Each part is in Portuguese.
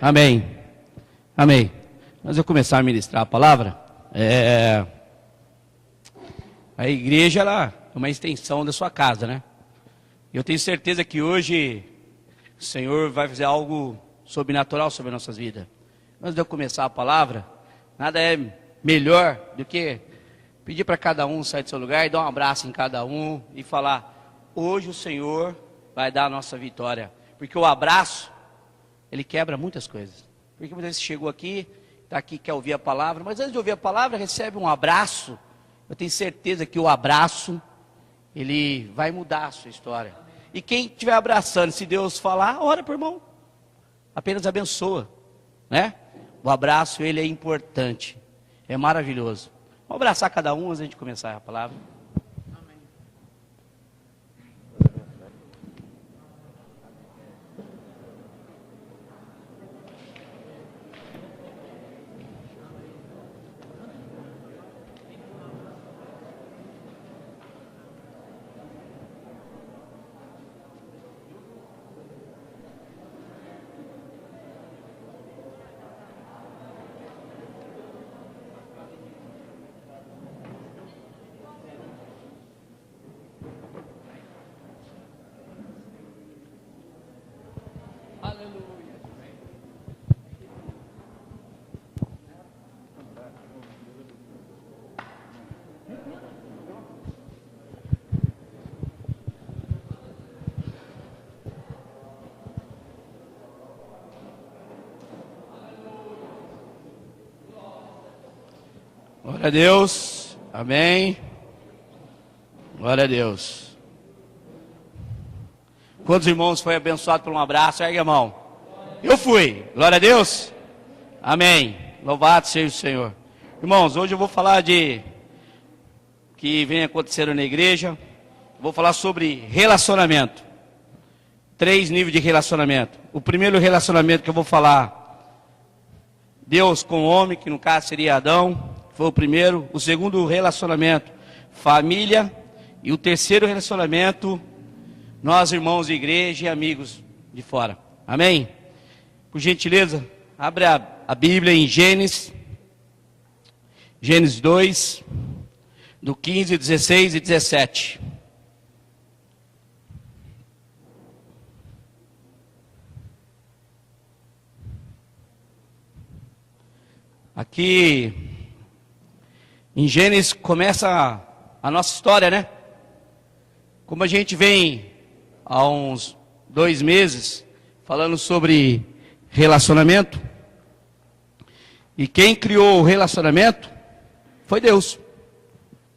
Amém. Amém. Antes de eu começar a ministrar a palavra, a igreja ela é uma extensão da sua casa, né? Eu tenho certeza que hoje o Senhor vai fazer algo sobrenatural sobre as nossas vidas. Antes de eu começar a palavra, nada é melhor do que pedir para cada um sair do seu lugar e dar um abraço em cada um e falar: hoje o Senhor vai dar a nossa vitória. Porque o abraço, ele quebra muitas coisas. Porque muitas vezes você chegou aqui, está aqui, quer ouvir a palavra, mas antes de ouvir a palavra, recebe um abraço. Eu tenho certeza que o abraço, ele vai mudar a sua história. E quem estiver abraçando, se Deus falar, ora por irmão. Apenas abençoa, né? O abraço, ele é importante. É maravilhoso. Vamos abraçar cada um antes de a gente começar a palavra. Glória a Deus, amém, glória a Deus. Quantos irmãos foi abençoado por um abraço? Ergue a mão. Eu fui, glória a Deus, amém, louvado seja o Senhor. Irmãos, hoje eu vou falar de que vem acontecendo na igreja. Vou falar sobre relacionamento. 3 níveis de relacionamento. O primeiro relacionamento que eu vou falar, Deus com o homem, que no caso seria Adão, foi o primeiro. O segundo relacionamento, família. E o terceiro relacionamento, nós irmãos de igreja e amigos de fora. Amém? Por gentileza, abre a Bíblia em Gênesis 2, do 15, 16 e 17. Aqui em Gênesis começa a nossa história, né? Como a gente vem há uns 2 meses falando sobre relacionamento, e quem criou o relacionamento foi Deus.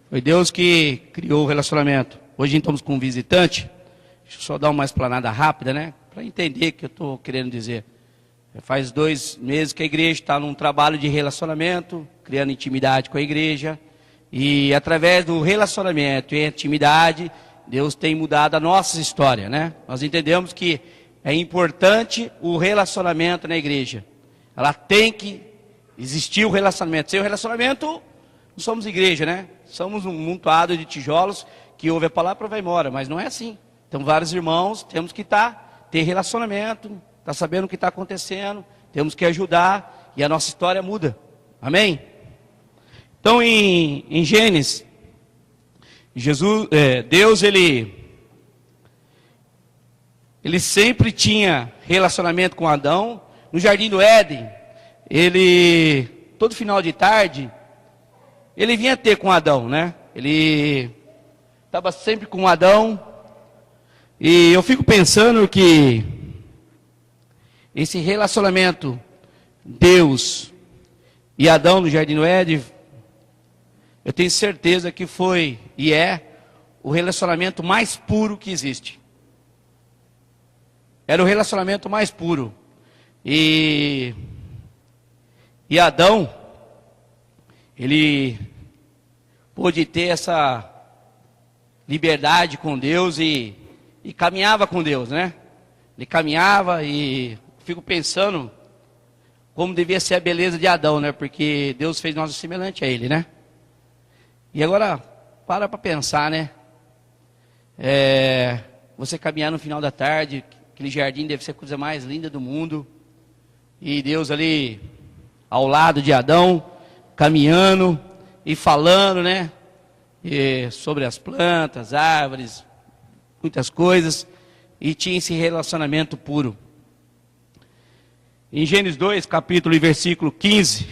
Foi Deus que criou o relacionamento. Hoje estamos com um visitante. Deixa eu só dar uma explanada rápida, né? Para entender o que eu estou querendo dizer. Faz 2 meses que a igreja está num trabalho de relacionamento, criando intimidade com a igreja. E através do relacionamento e intimidade, Deus tem mudado a nossa história, né? Nós entendemos que é importante o relacionamento na igreja. Ela tem que existir o relacionamento. Sem o relacionamento, não somos igreja, né? Somos um montado de tijolos que ouve a palavra e vai embora. Mas não é assim. Então, vários irmãos, temos que ter relacionamento, está sabendo o que está acontecendo, temos que ajudar e a nossa história muda. Amém? Então em Gênesis, Deus ele sempre tinha relacionamento com Adão. No jardim do Éden, todo final de tarde, ele vinha ter com Adão, né? Ele estava sempre com Adão. E eu fico pensando que esse relacionamento, Deus e Adão no jardim do Éden, eu tenho certeza que foi e é o relacionamento mais puro que existe. Era o relacionamento mais puro. E Adão, ele pôde ter essa liberdade com Deus e caminhava com Deus, né? Ele caminhava e fico pensando como devia ser a beleza de Adão, né? Porque Deus fez nós semelhante a ele, né? E agora, para pensar, né? Você caminhar no final da tarde, aquele jardim deve ser a coisa mais linda do mundo. E Deus ali ao lado de Adão, caminhando e falando, né? Sobre as plantas, árvores, muitas coisas. E tinha esse relacionamento puro. Em Gênesis 2, capítulo e versículo 15.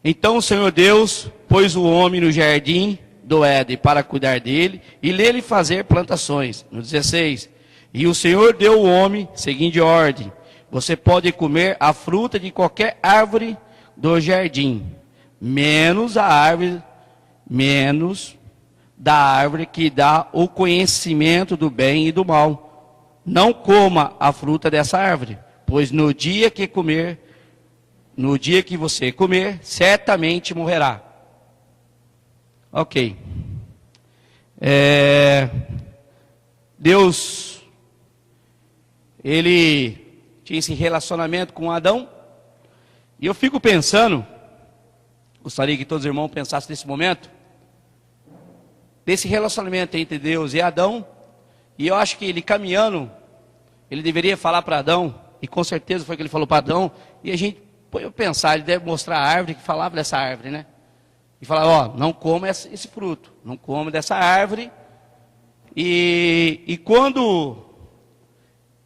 Então o Senhor Deus pôs o homem no jardim do Éden para cuidar dele e nele fazer plantações. No 16. E o Senhor deu ao homem seguinte ordem: você pode comer a fruta de qualquer árvore do jardim, menos da árvore que dá o conhecimento do bem e do mal. Não coma a fruta dessa árvore, pois no dia que você comer, certamente morrerá. Ok. Deus, ele tinha esse relacionamento com Adão. E eu fico pensando, gostaria que todos os irmãos pensassem nesse momento, desse relacionamento entre Deus e Adão. E eu acho que ele caminhando, ele deveria falar para Adão, e com certeza foi o que ele falou para Adão, e a gente pode pensar, ele deve mostrar a árvore, que falava dessa árvore, né? E falar, ó, não coma esse fruto, não coma dessa árvore. E quando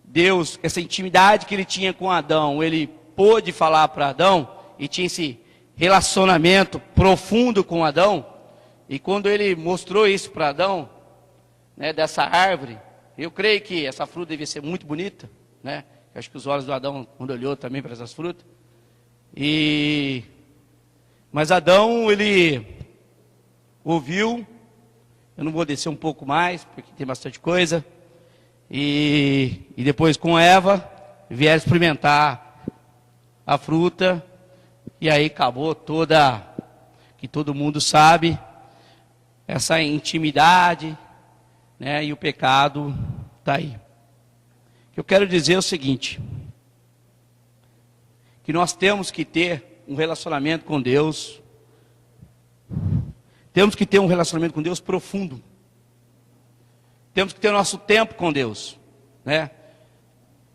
Deus, essa intimidade que ele tinha com Adão, ele pôde falar para Adão, e tinha esse relacionamento profundo com Adão, e quando ele mostrou isso para Adão, né, dessa árvore, eu creio que essa fruta devia ser muito bonita, né? Eu acho que os olhos do Adão, quando olhou também para essas frutas. Mas Adão, ele ouviu. Eu não vou descer um pouco mais, porque tem bastante coisa. E depois com Eva, vieram experimentar a fruta. E aí acabou que todo mundo sabe, essa intimidade, né? E o pecado está aí. O que eu quero dizer é o seguinte: que nós temos que ter um relacionamento com Deus. Temos que ter um relacionamento com Deus profundo. Temos que ter o nosso tempo com Deus, né?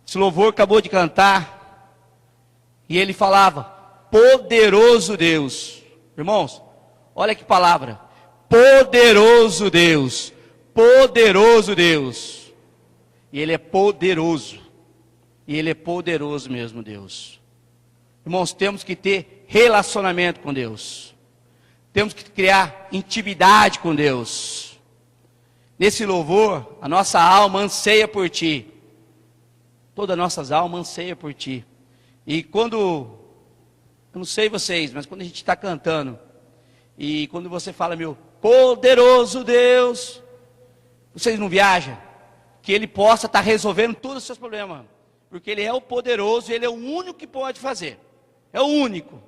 Esse louvor acabou de cantar, e ele falava, poderoso Deus. Irmãos, olha que palavra, poderoso Deus, poderoso Deus. E ele é poderoso, e ele é poderoso mesmo, Deus. Irmãos, temos que ter relacionamento com Deus. Temos que criar intimidade com Deus. Nesse louvor, a nossa alma anseia por Ti. Todas as nossas almas anseiam por Ti. E quando, eu não sei vocês, mas quando a gente está cantando, e quando você fala, meu poderoso Deus, vocês não viajam? Que Ele possa estar resolvendo todos os seus problemas. Porque Ele é o poderoso, Ele é o único que pode fazer. É o único.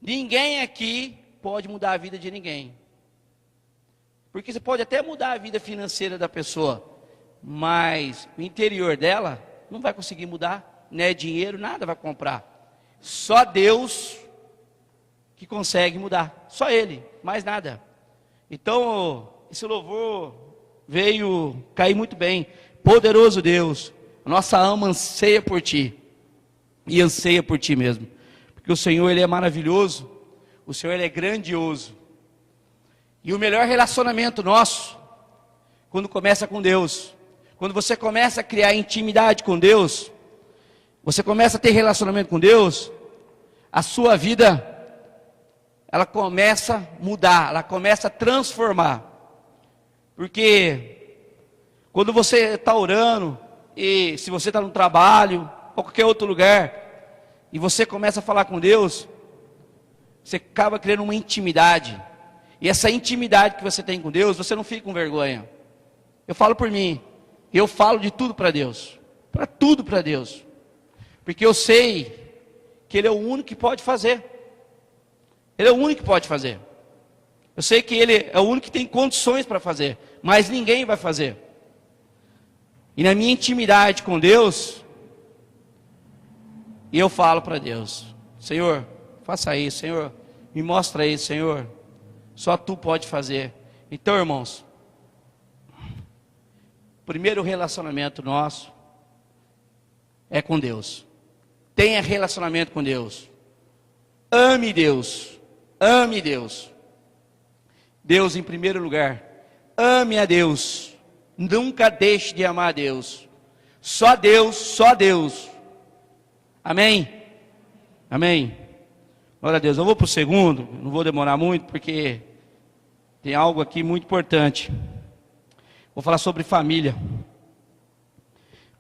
Ninguém aqui pode mudar a vida de ninguém. Porque você pode até mudar a vida financeira da pessoa, mas o interior dela não vai conseguir mudar, não é dinheiro, nada vai comprar. Só Deus que consegue mudar, só Ele, mais nada. Então, esse louvor veio cair muito bem. Poderoso Deus, a nossa alma anseia por Ti, e anseia por Ti mesmo, porque o Senhor, Ele é maravilhoso, o Senhor, Ele é grandioso. E o melhor relacionamento nosso, quando começa com Deus, quando você começa a criar intimidade com Deus, você começa a ter relacionamento com Deus, a sua vida, ela começa a mudar, ela começa a transformar. Porque quando você está orando, e se você está no trabalho, ou qualquer outro lugar, e você começa a falar com Deus, você acaba criando uma intimidade. E essa intimidade que você tem com Deus, você não fica com vergonha. Eu falo por mim, eu falo de tudo para Deus, para tudo para Deus, porque eu sei que Ele é o único que pode fazer. Ele é o único que pode fazer. Eu sei que Ele é o único que tem condições para fazer, mas ninguém vai fazer. E na minha intimidade com Deus, eu falo para Deus, Senhor, faça isso, Senhor, me mostra isso, Senhor. Só Tu pode fazer. Então, irmãos, primeiro relacionamento nosso é com Deus. Tenha relacionamento com Deus. Ame Deus. Ame Deus. Deus em primeiro lugar. Ame a Deus. Nunca deixe de amar a Deus. Só Deus, só Deus. Amém? Amém. Glória a Deus. Eu vou para o segundo, não vou demorar muito, porque tem algo aqui muito importante. Vou falar sobre família.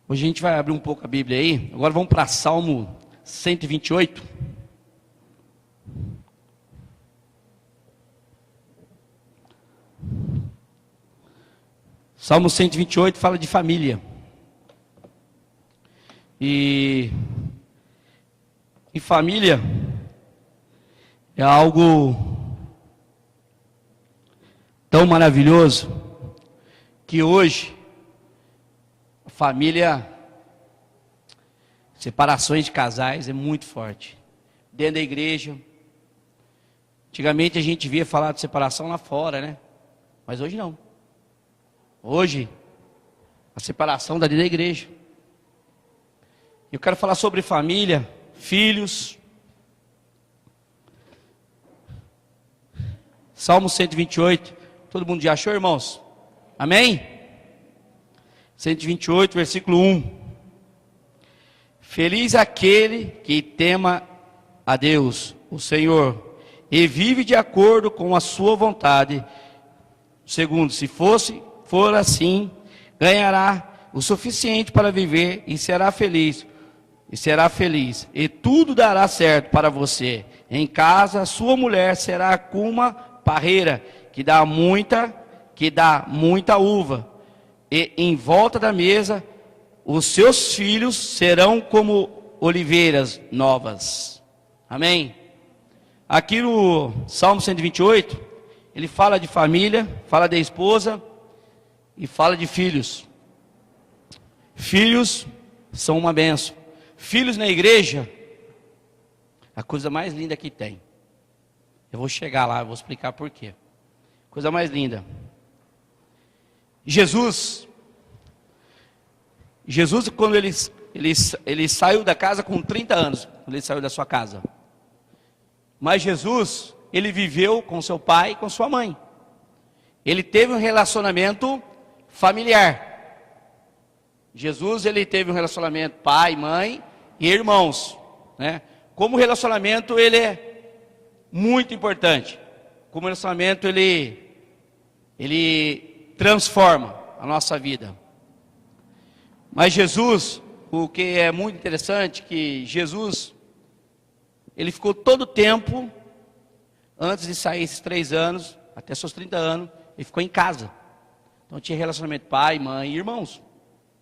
Hoje a gente vai abrir um pouco a Bíblia aí. Agora vamos para Salmo 128. Salmo 128 fala de família. E família é algo tão maravilhoso que hoje a família, separações de casais é muito forte. Dentro da igreja, antigamente a gente via falar de separação lá fora, né? Mas hoje não. Hoje, a separação da dentro da igreja. Eu quero falar sobre família, filhos. Salmo 128. Todo mundo já achou, irmãos? Amém? 128, versículo 1. Feliz aquele que tema a Deus, o Senhor, e vive de acordo com a sua vontade. Segundo, se for assim, ganhará o suficiente para viver e será feliz. E tudo dará certo para você. Em casa, sua mulher será como uma parreira que dá muita uva. E em volta da mesa, os seus filhos serão como oliveiras novas. Amém? Aqui no Salmo 128, ele fala de família, fala da esposa e fala de filhos. Filhos são uma bênção. Filhos na igreja, a coisa mais linda que tem. Eu vou chegar lá, eu vou explicar por quê. Coisa mais linda. Jesus, quando ele saiu da casa com 30 anos, quando ele saiu da sua casa. Mas Jesus, ele viveu com seu pai e com sua mãe. Ele teve um relacionamento familiar. Jesus, ele teve um relacionamento pai, mãe e irmãos, né? Como relacionamento, ele é muito importante. Como relacionamento, ele transforma a nossa vida. Mas Jesus, o que é muito interessante, que Jesus, ele ficou todo o tempo, antes de sair esses 3 anos, até seus 30 anos, ele ficou em casa. Então tinha relacionamento pai, mãe e irmãos,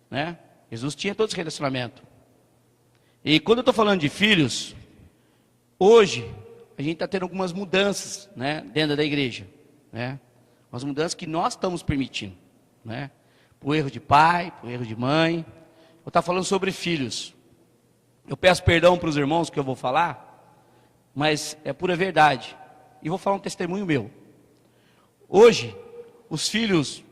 né? Jesus tinha todo esse relacionamento. E quando eu estou falando de filhos, hoje a gente está tendo algumas mudanças, né, dentro da igreja, né? Umas mudanças que nós estamos permitindo, né? Por erro de pai, por erro de mãe. Eu estou falando sobre filhos. Eu peço perdão para os irmãos que eu vou falar, mas é pura verdade. E vou falar um testemunho meu. Hoje, os filhos,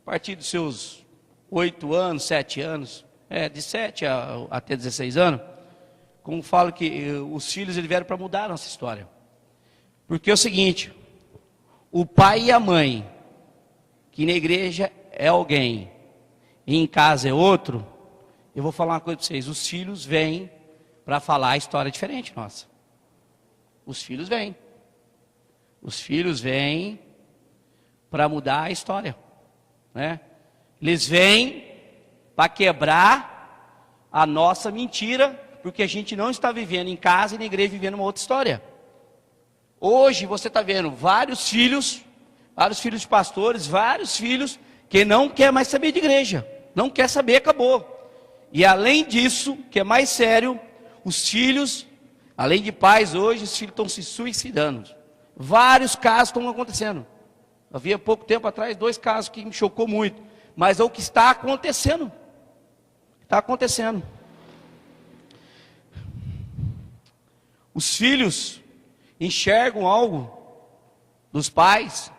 a partir dos seus 8 anos, 7 anos, de 7 até 16 anos, como falo que os filhos eles vieram para mudar a nossa história. Porque é o seguinte, o pai e a mãe, que na igreja é alguém, e em casa é outro, eu vou falar uma coisa para vocês, os filhos vêm para falar a história diferente nossa. Os filhos vêm. Os filhos vêm para mudar a história, né? Eles vêm para quebrar a nossa mentira, porque a gente não está vivendo em casa e na igreja vivendo uma outra história. Hoje você está vendo vários filhos de pastores, vários filhos que não quer mais saber de igreja, não quer saber, acabou. E além disso, que é mais sério, os filhos, além de pais hoje, os filhos estão se suicidando. Vários casos estão acontecendo. Havia pouco tempo atrás 2 casos que me chocou muito. Mas é o que está acontecendo. Está acontecendo. Os filhos enxergam algo dos pais.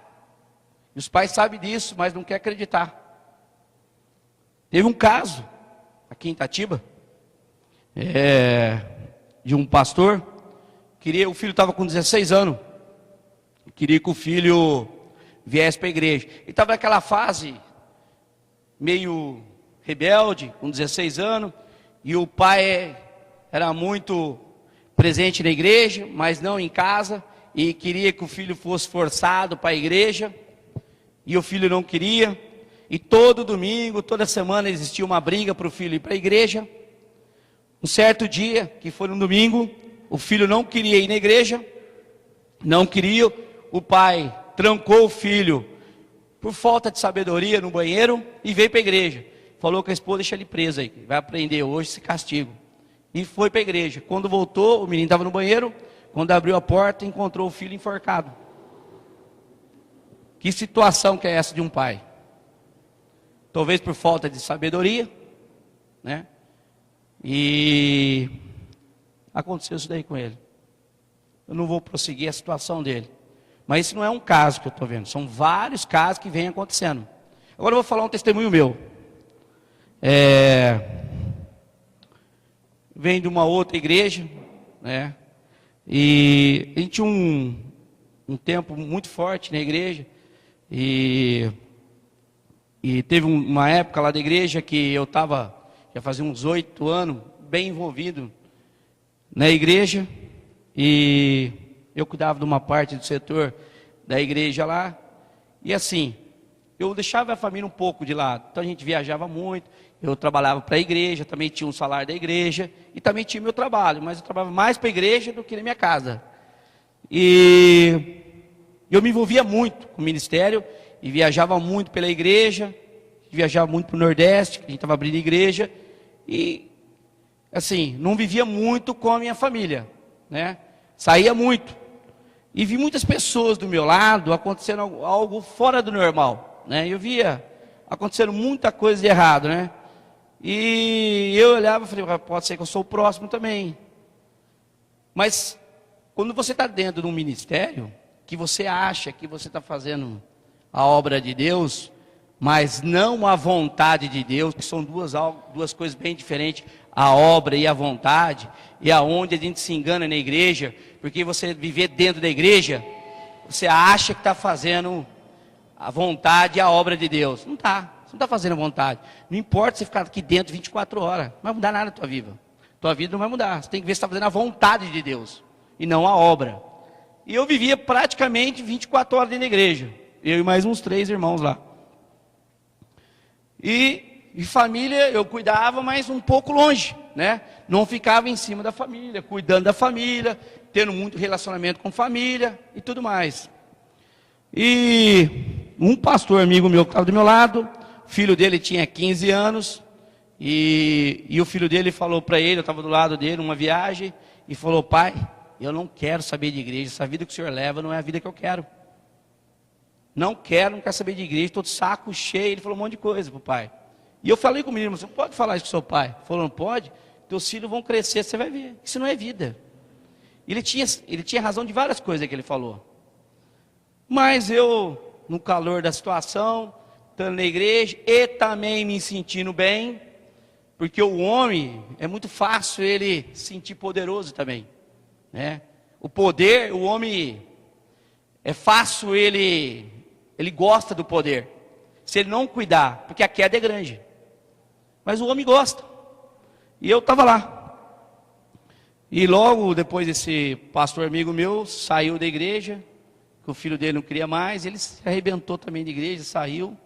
E os pais sabem disso, mas não querem acreditar. Teve um caso aqui em Itatiba. de um pastor. O filho estava com 16 anos. Queria que o filho viesse para a igreja. Ele estava naquela fase meio rebelde, com 16 anos. E o pai era muito presente na igreja, mas não em casa. E queria que o filho fosse forçado para a igreja. E o filho não queria. E todo domingo, toda semana existia uma briga para o filho ir para a igreja. Um certo dia, que foi um domingo, o filho não queria ir na igreja. Não queria. O pai trancou o filho por falta de sabedoria no banheiro e veio para a igreja. Falou com a esposa: deixa ele preso aí, vai aprender hoje esse castigo. E foi para a igreja. Quando voltou, o menino estava no banheiro. Quando abriu a porta, encontrou o filho enforcado. Que situação que é essa de um pai? Talvez por falta de sabedoria, né? E aconteceu isso daí com ele. Eu não vou prosseguir a situação dele. Mas isso não é um caso que eu estou vendo. São vários casos que vêm acontecendo. Agora eu vou falar um testemunho meu. Vem de uma outra igreja, né? E a gente tinha um tempo muito forte na igreja. E teve uma época lá da igreja que eu estava, já fazia uns 8 anos, bem envolvido na igreja. E eu cuidava de uma parte do setor da igreja lá. E assim, eu deixava a família um pouco de lado. Então a gente viajava muito. Eu trabalhava para a igreja, também tinha um salário da igreja. E também tinha meu trabalho, mas eu trabalhava mais para a igreja do que na minha casa. E eu me envolvia muito com o ministério. E viajava muito pela igreja. Viajava muito para o Nordeste, que a gente estava abrindo igreja. E assim, não vivia muito com a minha família, né? Saía muito. E vi muitas pessoas do meu lado acontecendo algo fora do normal, né? Eu via acontecendo muita coisa de errado, né? E eu olhava e falei: pode ser que eu sou o próximo também. Mas quando você está dentro de um ministério, que você acha que você está fazendo a obra de Deus, mas não a vontade de Deus, que são duas coisas bem diferentes, a obra e a vontade, e aonde a gente se engana na igreja, porque você viver dentro da igreja, você acha que está fazendo a vontade e a obra de Deus. Não está, você não está fazendo a vontade. Não importa você ficar aqui dentro 24 horas, não vai mudar nada na tua vida. Tua vida não vai mudar, você tem que ver se está fazendo a vontade de Deus, e não a obra. E eu vivia praticamente 24 horas dentro da igreja, eu e mais uns 3 irmãos lá. E família eu cuidava, mas um pouco longe, né? Não ficava em cima da família, cuidando da família, tendo muito relacionamento com família e tudo mais. E um pastor amigo meu que estava do meu lado, o filho dele tinha 15 anos, e o filho dele falou para ele, eu estava do lado dele numa viagem, e falou: pai, eu não quero saber de igreja, essa vida que o senhor leva não é a vida que eu quero. Não quero saber de igreja, estou de saco cheio. Ele falou um monte de coisa para o pai. E eu falei com o menino: você não pode falar isso com o seu pai. Ele falou: não pode? Teus filhos vão crescer, você vai ver. Isso não é vida. Ele tinha razão de várias coisas que ele falou. Mas eu, no calor da situação, estando na igreja e também me sentindo bem, porque o homem, é muito fácil ele se sentir poderoso também, né? O poder, o homem, é fácil ele gosta do poder, se ele não cuidar, porque a queda é grande. Mas o homem gosta. E eu estava lá. E logo depois esse pastor amigo meu saiu da igreja, que o filho dele não queria mais, ele se arrebentou também da igreja, saiu.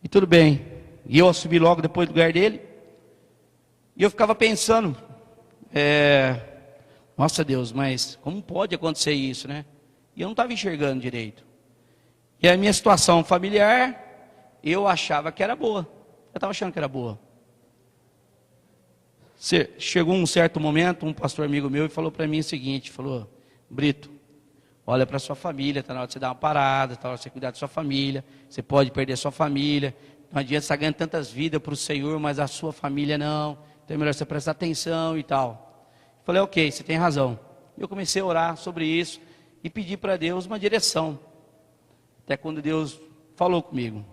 E tudo bem. E eu assumi logo depois do lugar dele. E eu ficava pensando, nossa Deus, mas como pode acontecer isso, né? E eu não estava enxergando direito. E a minha situação familiar, eu achava que era boa. Eu estava achando que era boa. Chegou um certo momento, um pastor amigo meu e falou para mim o seguinte, falou: Brito, olha para sua família, está na hora de você dar uma parada, está na hora de você cuidar da sua família, você pode perder a sua família, não adianta você estar ganhando tantas vidas para o Senhor, mas a sua família não, então é melhor você prestar atenção e tal. Falei: ok, você tem razão. Eu comecei a orar sobre isso e pedi para Deus uma direção, até quando Deus falou comigo.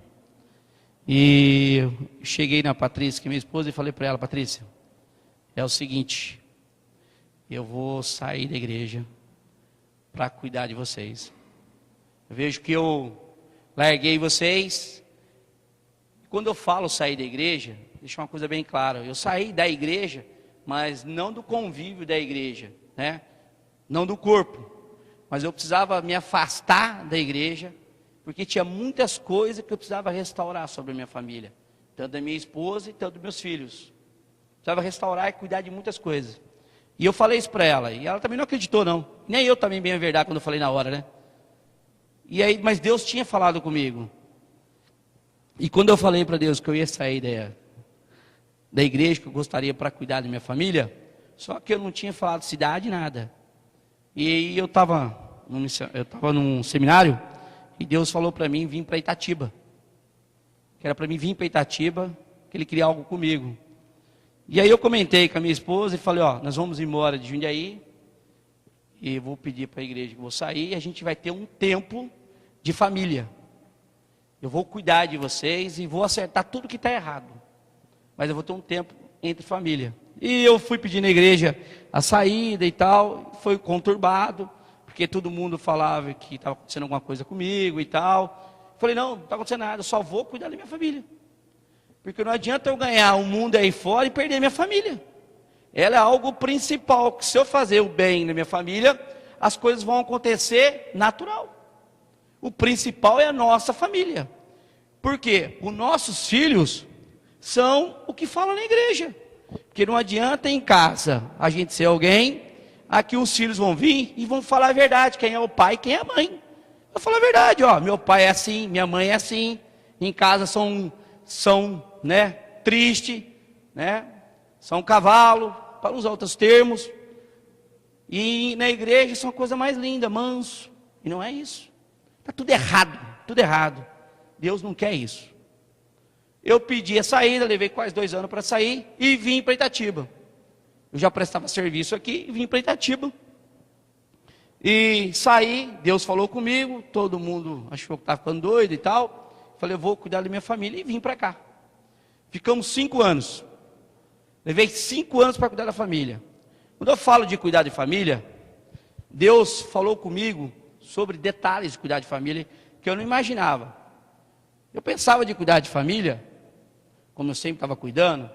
E eu cheguei na Patrícia, que é minha esposa, e falei para ela: Patrícia, é o seguinte: eu vou sair da igreja para cuidar de vocês. Eu vejo que eu larguei vocês. Quando eu falo sair da igreja, deixa uma coisa bem clara: eu saí da igreja, mas não do convívio da igreja, né? Não do corpo, mas eu precisava me afastar da igreja, porque tinha muitas coisas que eu precisava restaurar sobre a minha família, tanto da minha esposa e tanto dos meus filhos. Precisava restaurar e cuidar de muitas coisas. E eu falei isso para ela, e ela também não acreditou não. Nem eu também, bem a verdade, quando eu falei na hora, né? E aí, mas Deus tinha falado comigo. E quando eu falei para Deus que eu ia sair da igreja, que eu gostaria para cuidar da minha família, só que eu não tinha falado cidade, nada. E aí eu estava num seminário, e Deus falou para mim vir para Itatiba. Que era para mim vir para Itatiba, que Ele queria algo comigo. E aí eu comentei com a minha esposa e falei: ó, nós vamos embora de Jundiaí, e vou pedir para a igreja que eu vou sair, e a gente vai ter um tempo de família. Eu vou cuidar de vocês e vou acertar tudo que está errado. Mas eu vou ter um tempo entre família. E eu fui pedir na igreja a saída e tal, foi conturbado, porque todo mundo falava que estava acontecendo alguma coisa comigo e tal. Falei: não, não está acontecendo nada, eu só vou cuidar da minha família. Porque não adianta eu ganhar o mundo aí fora e perder minha família. Ela é algo principal, que se eu fazer o bem na minha família, as coisas vão acontecer natural. O principal é a nossa família. Por quê? Os nossos filhos são o que fala na igreja. Porque não adianta em casa a gente ser alguém, aqui os filhos vão vir e vão falar a verdade, quem é o pai e quem é a mãe. Eu falo a verdade, ó, meu pai é assim, minha mãe é assim, em casa são né, triste, né, são cavalo, para usar outros termos, e na igreja são a coisa mais linda, manso, e não é isso. Está tudo errado, tudo errado. Deus não quer isso. Eu pedi a saída, levei quase 2 anos para sair, e vim para Itatiba. Eu já prestava serviço aqui, e vim para Itatiba. E saí, Deus falou comigo, todo mundo achou que estava ficando doido e tal. Falei: eu vou cuidar da minha família, e vim para cá. Ficamos 5 anos. Levei 5 anos para cuidar da família. Quando eu falo de cuidar de família, Deus falou comigo sobre detalhes de cuidar de família que eu não imaginava. Eu pensava de cuidar de família, como eu sempre estava cuidando,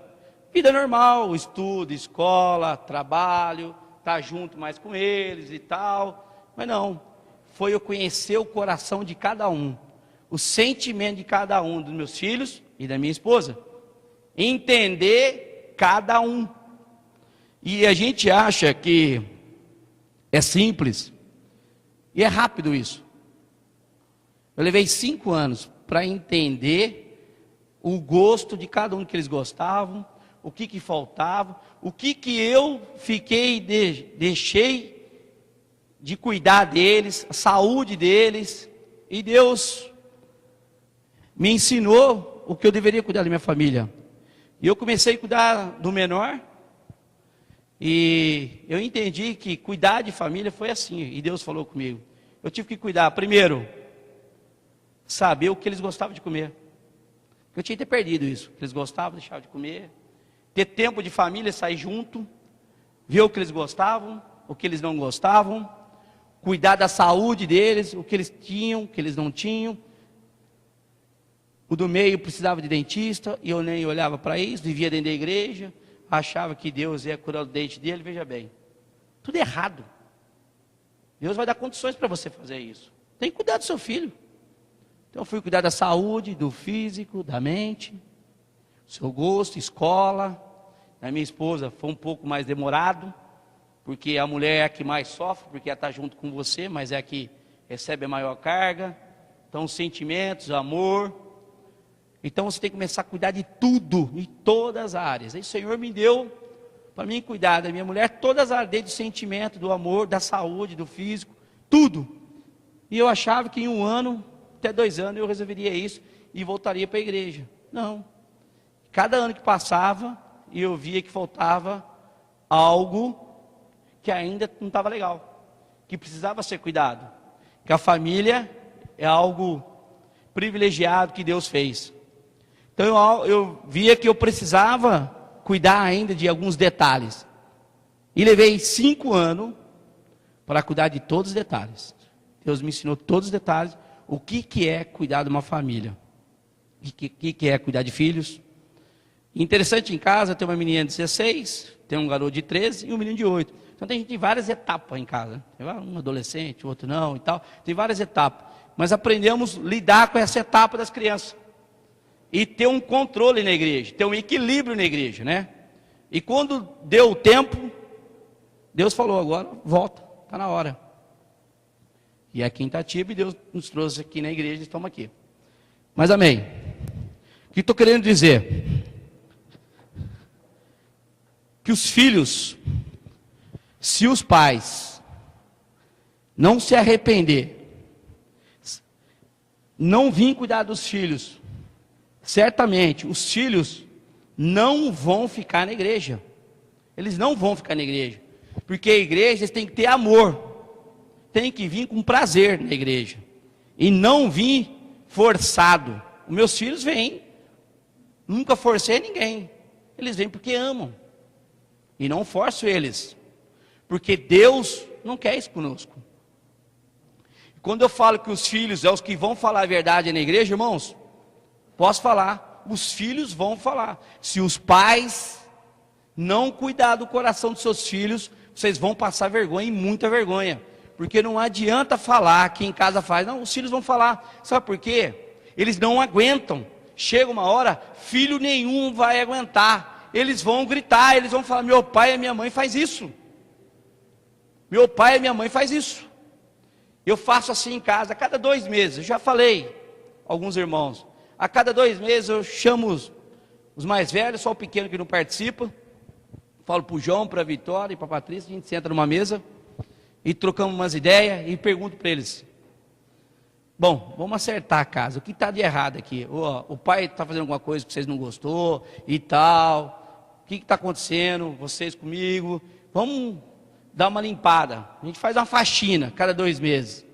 vida normal, estudo, escola, trabalho, estar junto mais com eles e tal. Mas não, foi eu conhecer o coração de cada um, o sentimento de cada um dos meus filhos e da minha esposa. Entender cada um. E a gente acha que é simples, e é rápido isso. Eu levei 5 anos para entender o gosto de cada um que eles gostavam, o que faltava, o que eu fiquei, deixei de cuidar deles, a saúde deles, e Deus me ensinou o que eu deveria cuidar da minha família. E eu comecei a cuidar do menor, e eu entendi que cuidar de família foi assim, e Deus falou comigo. Eu tive que cuidar, primeiro, saber o que eles gostavam de comer. Eu tinha que ter perdido isso, que eles gostavam, deixavam de comer. Ter tempo de família, sair junto, ver o que eles gostavam, o que eles não gostavam, cuidar da saúde deles, o que eles tinham, o que eles não tinham. O do meio precisava de dentista, e eu nem olhava para isso, vivia dentro da igreja, achava que Deus ia curar o dente dele. Veja bem, tudo errado. Deus vai dar condições para você fazer isso. Tem que cuidar do seu filho. Então eu fui cuidar da saúde, do físico, da mente, seu gosto, escola. A minha esposa foi um pouco mais demorado, porque a mulher é a que mais sofre, porque ela está junto com você, mas é a que recebe a maior carga. Então os sentimentos, o amor. Então você tem que começar a cuidar de tudo, em todas as áreas. Aí o Senhor me deu para mim cuidar da minha mulher, todas as áreas, desde o sentimento, do amor, da saúde, do físico, tudo. E eu achava que em 1 ano, até 2 anos, eu resolveria isso e voltaria para a igreja. Não. Cada ano que passava, eu via que faltava algo que ainda não estava legal, que precisava ser cuidado. Que a família é algo privilegiado que Deus fez. Então eu via que eu precisava cuidar ainda de alguns detalhes. E levei 5 anos para cuidar de todos os detalhes. Deus me ensinou todos os detalhes. O que é cuidar de uma família. O que é cuidar de filhos. Interessante, em casa tem uma menina de 16, tem um garoto de 13 e um menino de 8. Então tem várias etapas em casa. Tem um adolescente, outro não e tal. Tem várias etapas. Mas aprendemos a lidar com essa etapa das crianças. E ter um controle na igreja, ter um equilíbrio na igreja, né? E quando deu o tempo, Deus falou, agora volta, está na hora. E aqui em Itatiba, Deus nos trouxe aqui na igreja, estamos aqui. Mas amém. O que estou querendo dizer? Que os filhos, se os pais não se arrepender, não vir cuidar dos filhos, certamente os filhos não vão ficar na igreja. Eles não vão ficar na igreja. Porque a igreja tem que ter amor. Tem que vir com prazer na igreja. E não vir forçado. Os meus filhos vêm. Nunca forcei ninguém. Eles vêm porque amam. E não forço eles. Porque Deus não quer isso conosco. Quando eu falo que os filhos é os que vão falar a verdade na igreja, irmãos, posso falar, os filhos vão falar. Se os pais não cuidar do coração dos seus filhos, vocês vão passar vergonha e muita vergonha. Porque não adianta falar que em casa faz. Não, os filhos vão falar. Sabe por quê? Eles não aguentam. Chega uma hora, filho nenhum vai aguentar. Eles vão gritar, eles vão falar, meu pai e minha mãe faz isso. Meu pai e minha mãe faz isso. Eu faço assim em casa, a cada 2 meses, eu já falei, alguns irmãos, a cada 2 meses eu chamo os mais velhos, só o pequeno que não participa, falo para o João, para a Vitória e para a Patrícia, a gente senta numa mesa e trocamos umas ideias e pergunto para eles, bom, vamos acertar a casa, o que está de errado aqui? O pai está fazendo alguma coisa que vocês não gostou e tal, o que está acontecendo, vocês comigo, vamos dar uma limpada, a gente faz uma faxina cada 2 meses,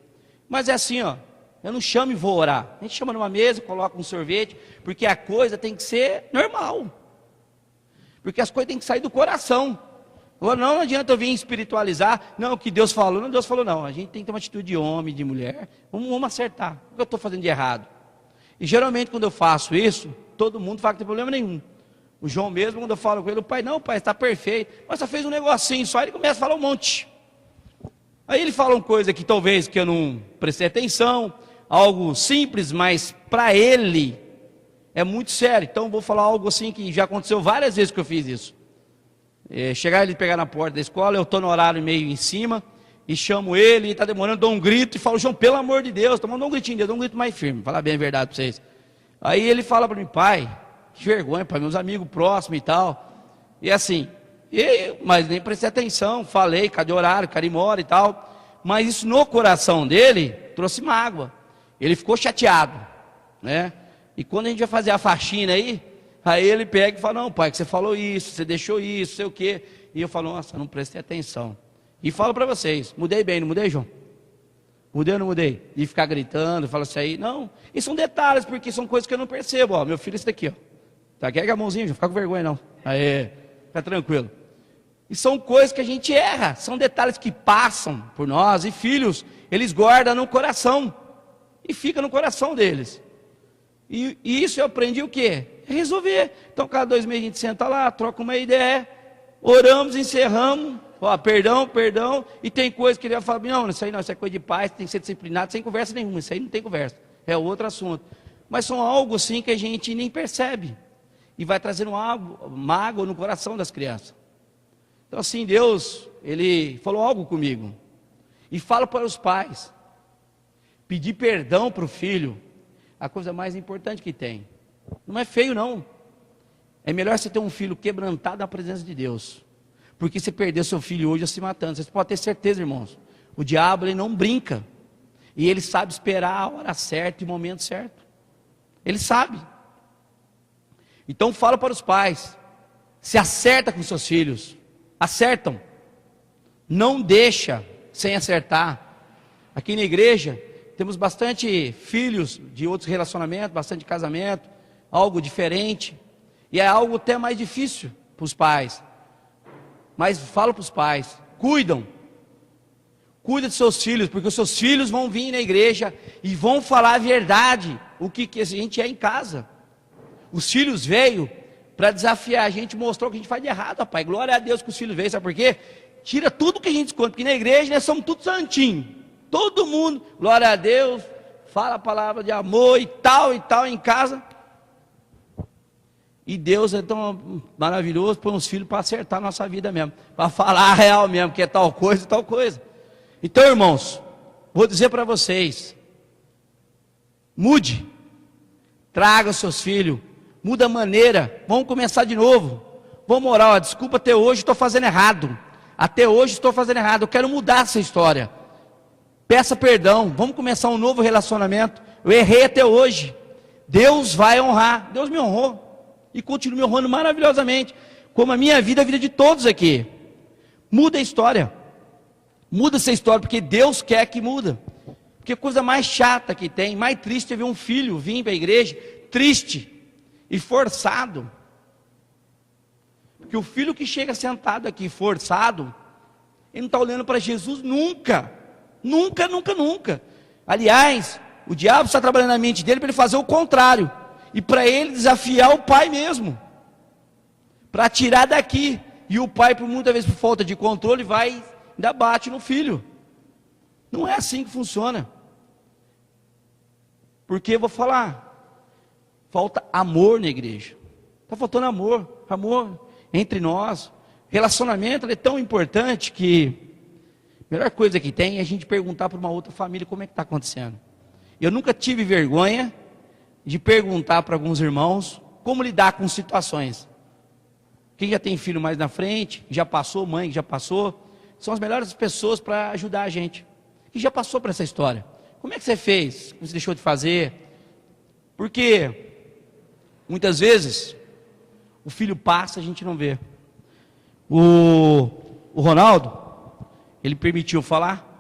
mas é assim, ó, eu não chamo e vou orar, a gente chama numa mesa, coloca um sorvete, porque a coisa tem que ser normal, porque as coisas têm que sair do coração. Agora não adianta eu vir espiritualizar, não, o que Deus falou, não, Deus falou não, a gente tem que ter uma atitude de homem, de mulher, vamos acertar, o que eu estou fazendo de errado? E geralmente quando eu faço isso, todo mundo fala que não tem problema nenhum. O João mesmo, quando eu falo com ele, o pai, não, pai, está perfeito, mas só fez um negocinho só, ele começa a falar um monte. Aí ele fala uma coisa que talvez que eu não prestei atenção, algo simples, mas para ele é muito sério. Então eu vou falar algo assim que já aconteceu várias vezes que eu fiz isso. Chegar ele pegar na porta da escola, eu estou no horário meio em cima, e chamo ele, está demorando, dou um grito, e falo, João, pelo amor de Deus, estou mandando um gritinho, dou um grito mais firme, falar bem a verdade para vocês. Aí ele fala para mim, pai, que vergonha, pai, meus amigos próximos e tal, e assim, mas nem prestei atenção, falei, cadê o horário, cara mora e tal, mas isso no coração dele, trouxe mágoa, ele ficou chateado, né, e quando a gente vai fazer a faxina aí ele pega e fala, não pai, que você falou isso, você deixou isso, sei o quê, e eu falo, nossa, não prestei atenção, e falo para vocês, mudei bem, não mudei, João? Mudei ou não mudei? De ficar gritando, fala isso aí, não, e são detalhes, porque são coisas que eu não percebo, ó, meu filho é esse daqui, ó, tá, quer a mãozinha, não fica com vergonha não, aí, fica tranquilo, e são coisas que a gente erra, são detalhes que passam por nós, e filhos, eles guardam no coração, e fica no coração deles, e isso eu aprendi o quê? Resolver. Então cada 2 meses a gente senta lá, troca uma ideia, oramos, encerramos, ó, perdão, e tem coisa que ele vai falar, não, isso aí não, isso é coisa de paz, tem que ser disciplinado, sem conversa nenhuma, isso aí não tem conversa, é outro assunto, mas são algo assim que a gente nem percebe, e vai trazendo mágoa no coração das crianças. Então assim, Deus, Ele falou algo comigo, e fala para os pais, pedir perdão para o filho, a coisa mais importante que tem, não é feio não, é melhor você ter um filho quebrantado na presença de Deus, porque você perder seu filho hoje se matando, vocês podem ter certeza, irmãos, o diabo ele não brinca, e ele sabe esperar a hora certa e o momento certo, ele sabe, então fala para os pais, se acerta com seus filhos, acertam, não deixa sem acertar, aqui na igreja, temos bastante filhos de outros relacionamentos, bastante casamento, algo diferente, e é algo até mais difícil, para os pais. Mas falo para os pais, cuida dos seus filhos, porque os seus filhos vão vir na igreja e vão falar a verdade, o que a gente é em casa. Os filhos veio para desafiar a gente, mostrou o que a gente faz de errado, rapaz. Glória a Deus que os filhos veio, sabe por quê? Tira tudo que a gente esconde, porque na igreja nós somos todos santinhos. Todo mundo, glória a Deus, fala a palavra de amor e tal em casa. E Deus é tão maravilhoso, põe uns filhos para acertar a nossa vida mesmo, para falar a real mesmo, que é tal coisa e tal coisa. Então, irmãos, vou dizer para vocês, mude, traga os seus filhos, muda a maneira, vamos começar de novo, vamos orar, ó, desculpa, até hoje estou fazendo errado, eu quero mudar essa história, peça perdão, vamos começar um novo relacionamento, eu errei até hoje, Deus vai honrar, Deus me honrou, e continua me honrando maravilhosamente, como a minha vida, a vida de todos aqui. Muda a história, muda essa história, porque Deus quer que muda. Porque a coisa mais chata que tem, mais triste é ver um filho vir para a igreja, triste e forçado. Porque o filho que chega sentado aqui, forçado, ele não está olhando para Jesus nunca. Nunca. Aliás, o diabo está trabalhando na mente dele para ele fazer o contrário. E para ele desafiar o pai mesmo, para tirar daqui, e o pai, por muitas vezes por falta de controle, vai, ainda bate no filho. Não é assim que funciona, porque eu vou falar, falta amor na igreja, está faltando amor entre nós, relacionamento é tão importante que, a melhor coisa que tem é a gente perguntar para uma outra família como é que está acontecendo. Eu nunca tive vergonha de perguntar para alguns irmãos como lidar com situações. Quem já tem filho mais na frente, já passou, mãe que já passou, são as melhores pessoas para ajudar a gente, que já passou por essa história. Como é que você fez? Como você deixou de fazer? Porque muitas vezes o filho passa, a gente não vê. O Ronaldo, ele permitiu falar.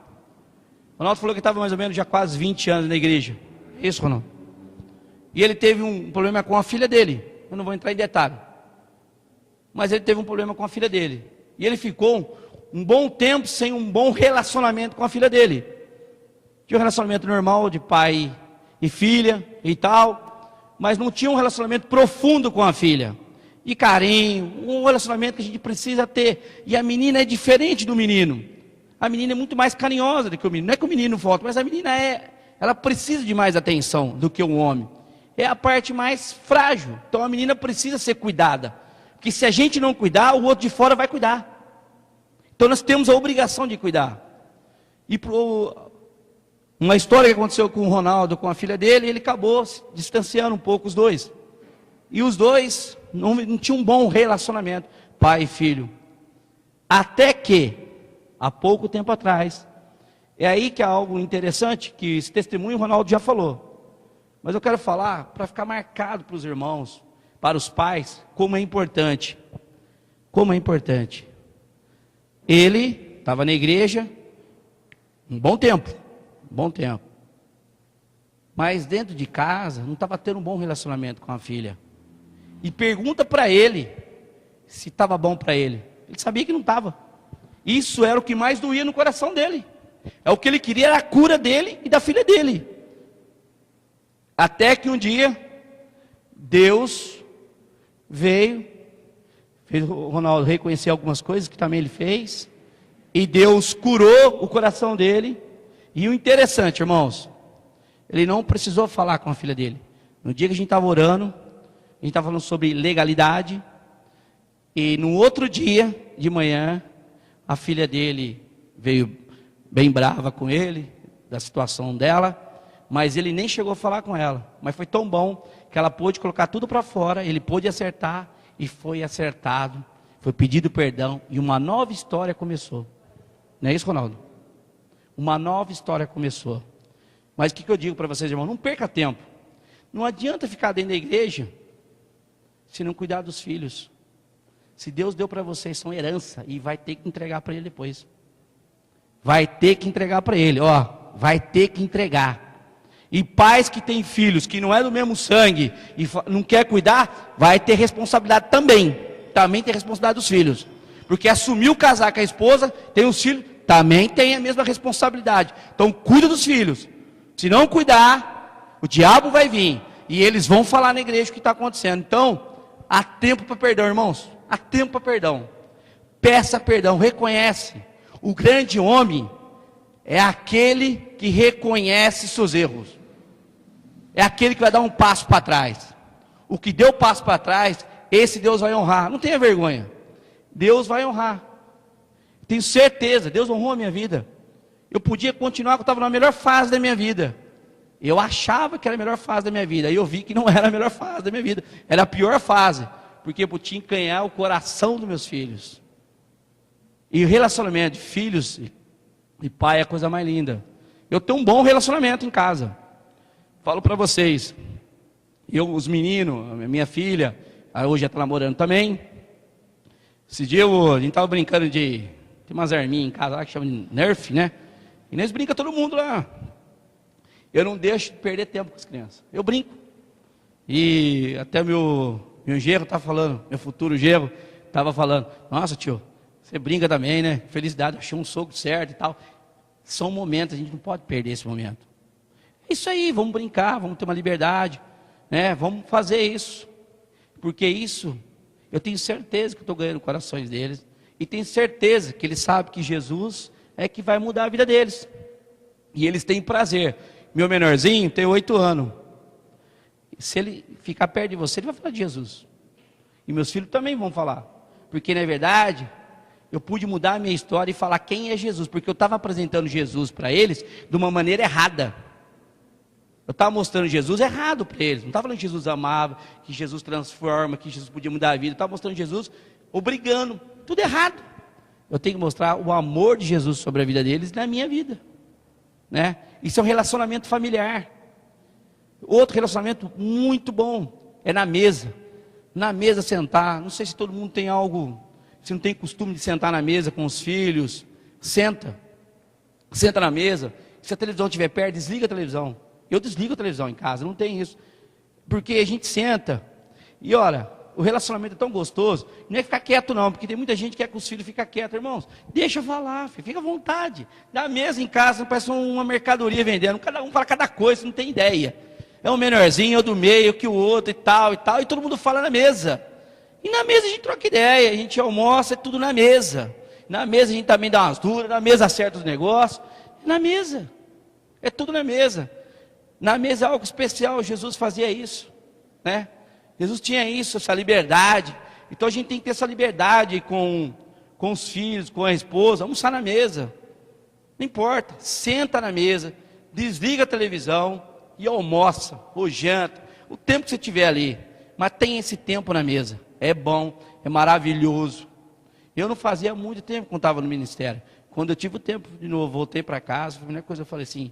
O Ronaldo falou que estava mais ou menos já quase 20 anos na igreja. É isso, Ronaldo? E ele teve um problema com a filha dele. Eu não vou entrar em detalhe. Mas ele teve um problema com a filha dele. E ele ficou um bom tempo sem um bom relacionamento com a filha dele. Tinha um relacionamento normal de pai e filha e tal. Mas não tinha um relacionamento profundo com a filha. E carinho, um relacionamento que a gente precisa ter. E a menina é diferente do menino. A menina é muito mais carinhosa do que o menino. Não é que o menino falta, mas a menina ela precisa de mais atenção do que um homem. É a parte mais frágil, então a menina precisa ser cuidada, porque se a gente não cuidar, o outro de fora vai cuidar, então nós temos a obrigação de cuidar. E uma história que aconteceu com o Ronaldo, com a filha dele, ele acabou se distanciando um pouco os dois, e os dois não tinham um bom relacionamento, pai e filho, até que, há pouco tempo atrás, é aí que há algo interessante, que esse testemunho o Ronaldo já falou, mas eu quero falar para ficar marcado para os irmãos, para os pais, como é importante. Como é importante. Ele estava na igreja um bom tempo. Mas dentro de casa não estava tendo um bom relacionamento com a filha. E pergunta para ele se estava bom para ele. Ele sabia que não estava. Isso era o que mais doía no coração dele. É o que ele queria, era a cura dele e da filha dele. Até que um dia, Deus veio, fez o Ronaldo reconhecer algumas coisas que também ele fez, e Deus curou o coração dele. E o interessante, irmãos, ele não precisou falar com a filha dele. No dia que a gente estava orando, a gente estava falando sobre legalidade, e no outro dia de manhã, a filha dele veio bem brava com ele, da situação dela, mas ele nem chegou a falar com ela, mas foi tão bom que ela pôde colocar tudo para fora, ele pôde acertar, e foi acertado, foi pedido perdão, e uma nova história começou. Não é isso, Ronaldo? Uma nova história começou. Mas o que eu digo para vocês, irmãos? Não perca tempo. Não adianta ficar dentro da igreja se não cuidar dos filhos. Se Deus deu para vocês, são herança, e vai ter que entregar para ele depois. Vai ter que entregar para ele, vai ter que entregar. E pais que têm filhos que não é do mesmo sangue e não quer cuidar, vai ter responsabilidade também. também tem a responsabilidade dos filhos. Porque assumiu casar com a esposa, tem os filhos, também tem a mesma responsabilidade. Então cuida dos filhos. Se não cuidar, o diabo vai vir. E eles vão falar na igreja o que está acontecendo. Então, há tempo para perdão, irmãos. Há tempo para perdão. Peça perdão, reconhece. O grande homem é aquele que reconhece seus erros. É aquele que vai dar um passo para trás. O que deu passo para trás, esse Deus vai honrar. Não tenha vergonha. Deus vai honrar. Tenho certeza, Deus honrou a minha vida. Eu podia continuar, eu estava na melhor fase da minha vida. Eu achava que era a melhor fase da minha vida. Aí eu vi que não era a melhor fase da minha vida. Era a pior fase. Porque eu tinha que ganhar o coração dos meus filhos. E o relacionamento de filhos e pai é a coisa mais linda. Eu tenho um bom relacionamento em casa. Falo para vocês. Os meninos, a minha filha, hoje já está namorando também. Esse dia a gente estava brincando de... Tem umas arminhas em casa lá que chama de Nerf, né? E nós brinca todo mundo lá. Eu não deixo de perder tempo com as crianças. Eu brinco. E até meu genro estava falando, meu futuro genro estava falando, nossa tio, você brinca também, né? Felicidade, achei um sogro certo e tal. São momentos, a gente não pode perder esse momento. É isso aí, vamos brincar, vamos ter uma liberdade, né? Vamos fazer isso. Porque isso, eu tenho certeza que estou ganhando corações deles. E tenho certeza que eles sabem que Jesus é que vai mudar a vida deles. E eles têm prazer. Meu menorzinho tem 8 anos. Se ele ficar perto de você, ele vai falar de Jesus. E meus filhos também vão falar. Porque na verdade, eu pude mudar a minha história e falar quem é Jesus. Porque eu estava apresentando Jesus para eles de uma maneira errada. Eu estava mostrando Jesus errado para eles. Não estava falando que Jesus amava, que Jesus transforma, que Jesus podia mudar a vida. Eu estava mostrando Jesus obrigando. Tudo errado. Eu tenho que mostrar o amor de Jesus sobre a vida deles e na minha vida. Né? Isso é um relacionamento familiar. Outro relacionamento muito bom é na mesa. Na mesa sentar. Não sei se todo mundo tem algo, se não tem costume de sentar na mesa com os filhos. Senta. Senta na mesa. Se a televisão estiver perto, desliga a televisão. Eu desligo a televisão em casa, não tem isso. Porque a gente senta. E olha, o relacionamento é tão gostoso. Não é ficar quieto não, porque tem muita gente que quer que os filhos fiquem quietos, irmãos. Deixa eu falar, filho, fica à vontade. Na mesa em casa, parece uma mercadoria vendendo. Cada um fala cada coisa, não tem ideia. É um menorzinho, ou do meio, que o outro e tal, e todo mundo fala na mesa. E na mesa a gente troca ideia, a gente almoça, é tudo na mesa. Na mesa a gente também dá umas duras, na mesa acerta os negócios. Na mesa, é tudo na mesa. Na mesa é algo especial, Jesus fazia isso, né? Jesus tinha isso, essa liberdade. Então a gente tem que ter essa liberdade com os filhos, com a esposa, almoçar na mesa. Não importa, senta na mesa, desliga a televisão e almoça, ou janta, o tempo que você tiver ali. Mas tem esse tempo na mesa, é bom, é maravilhoso. Eu não fazia muito tempo quando estava no ministério. Quando eu tive o tempo de novo, voltei para casa, a primeira coisa eu falei assim,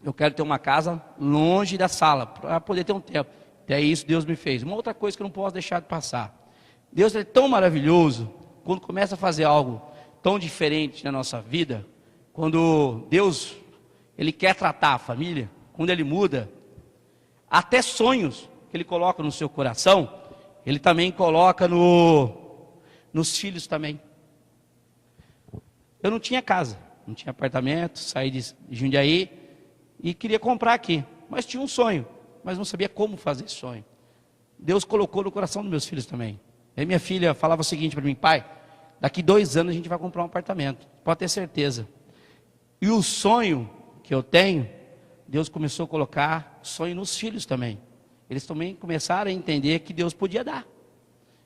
eu quero ter uma casa longe da sala, para poder ter um tempo. Até isso Deus me fez. Uma outra coisa que eu não posso deixar de passar. Deus é tão maravilhoso, quando começa a fazer algo tão diferente na nossa vida, quando Deus, Ele quer tratar a família, quando Ele muda, até sonhos que Ele coloca no seu coração, Ele também coloca nos filhos também. Eu não tinha casa, não tinha apartamento, saí de Jundiaí e queria comprar aqui, mas tinha um sonho. Mas não sabia como fazer esse sonho. Deus colocou no coração dos meus filhos também. Aí minha filha falava o seguinte para mim, pai, daqui 2 anos a gente vai comprar um apartamento, pode ter certeza. E o sonho que eu tenho, Deus começou a colocar sonho nos filhos também. Eles também começaram a entender que Deus podia dar.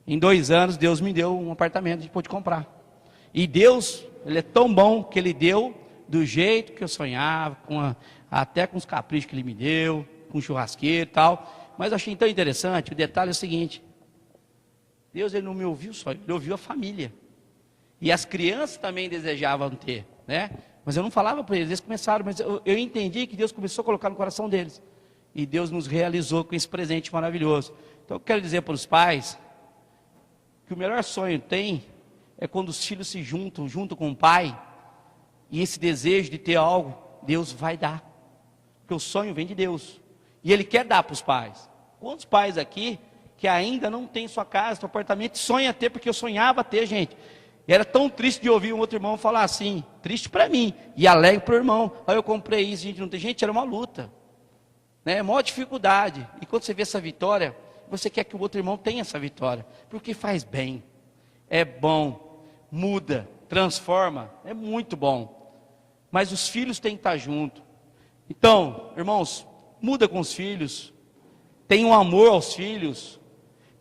Em 2 anos Deus me deu um apartamento, a gente pôde comprar. E Deus, Ele é tão bom que Ele deu do jeito que eu sonhava, até com os caprichos que Ele me deu, com churrasqueiro e tal, mas eu achei tão interessante. O detalhe é o seguinte: Deus, Ele não me ouviu só, Ele ouviu a família, e as crianças também desejavam ter, né? Mas eu não falava para eles, eles começaram, mas eu entendi que Deus começou a colocar no coração deles, e Deus nos realizou com esse presente maravilhoso. Então eu quero dizer para os pais, que o melhor sonho tem, é quando os filhos se juntam, junto com o pai, e esse desejo de ter algo, Deus vai dar, porque o sonho vem de Deus. E Ele quer dar para os pais. Quantos pais aqui que ainda não tem sua casa, seu apartamento, sonha ter, porque eu sonhava ter, gente. E era tão triste de ouvir um outro irmão falar assim, triste para mim, e alegre para o irmão. Aí eu comprei isso, gente, não tem. Gente, era uma luta, né? Maior dificuldade. E quando você vê essa vitória, você quer que o outro irmão tenha essa vitória, porque faz bem, é bom, muda, transforma, é muito bom. Mas os filhos têm que estar junto. Então, irmãos, muda com os filhos, tenham amor aos filhos,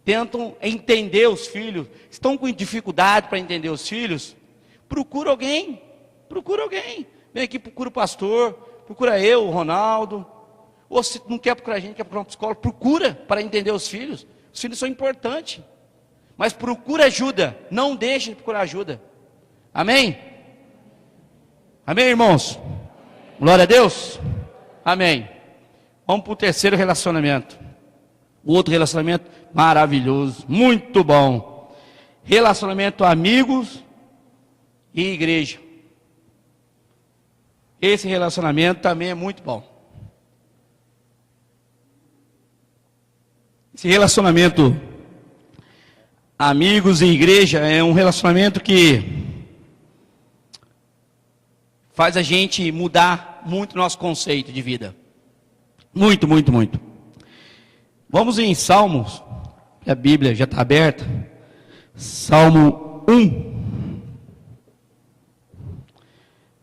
tentam entender os filhos. Estão com dificuldade para entender os filhos? Procura alguém. Vem aqui, procura o pastor, procura eu, o Ronaldo. Ou se não quer procurar a gente, quer procurar um psicólogo, procura para entender os filhos. Os filhos são importantes. Mas procura ajuda, não deixe de procurar ajuda. Amém? Amém, irmãos? Glória a Deus? Amém. Vamos para o terceiro relacionamento. O outro relacionamento maravilhoso, muito bom. Relacionamento amigos e igreja. Esse relacionamento também é muito bom. Esse relacionamento amigos e igreja é um relacionamento que faz a gente mudar muito o nosso conceito de vida. Muito, muito, muito. Vamos em Salmos, a Bíblia já está aberta. Salmo 1.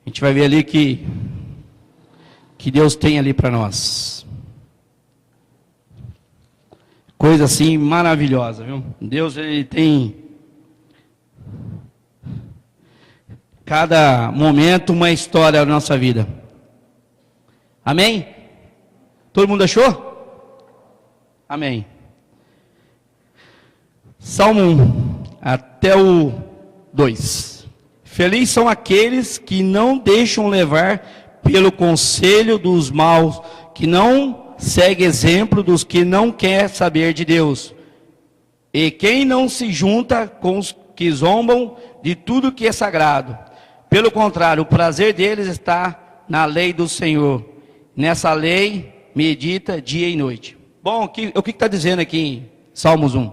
A gente vai ver ali que Deus tem ali para nós. Coisa assim maravilhosa, viu? Deus, ele tem cada momento uma história na nossa vida. Amém? Todo mundo achou? Amém. Salmo 1 até o 2. Felizes são aqueles que não deixam levar pelo conselho dos maus, que não segue exemplo dos que não quer saber de Deus. E quem não se junta com os que zombam de tudo que é sagrado. Pelo contrário, o prazer deles está na lei do Senhor. Nessa lei medita dia e noite. Bom, o que está dizendo aqui em Salmos 1?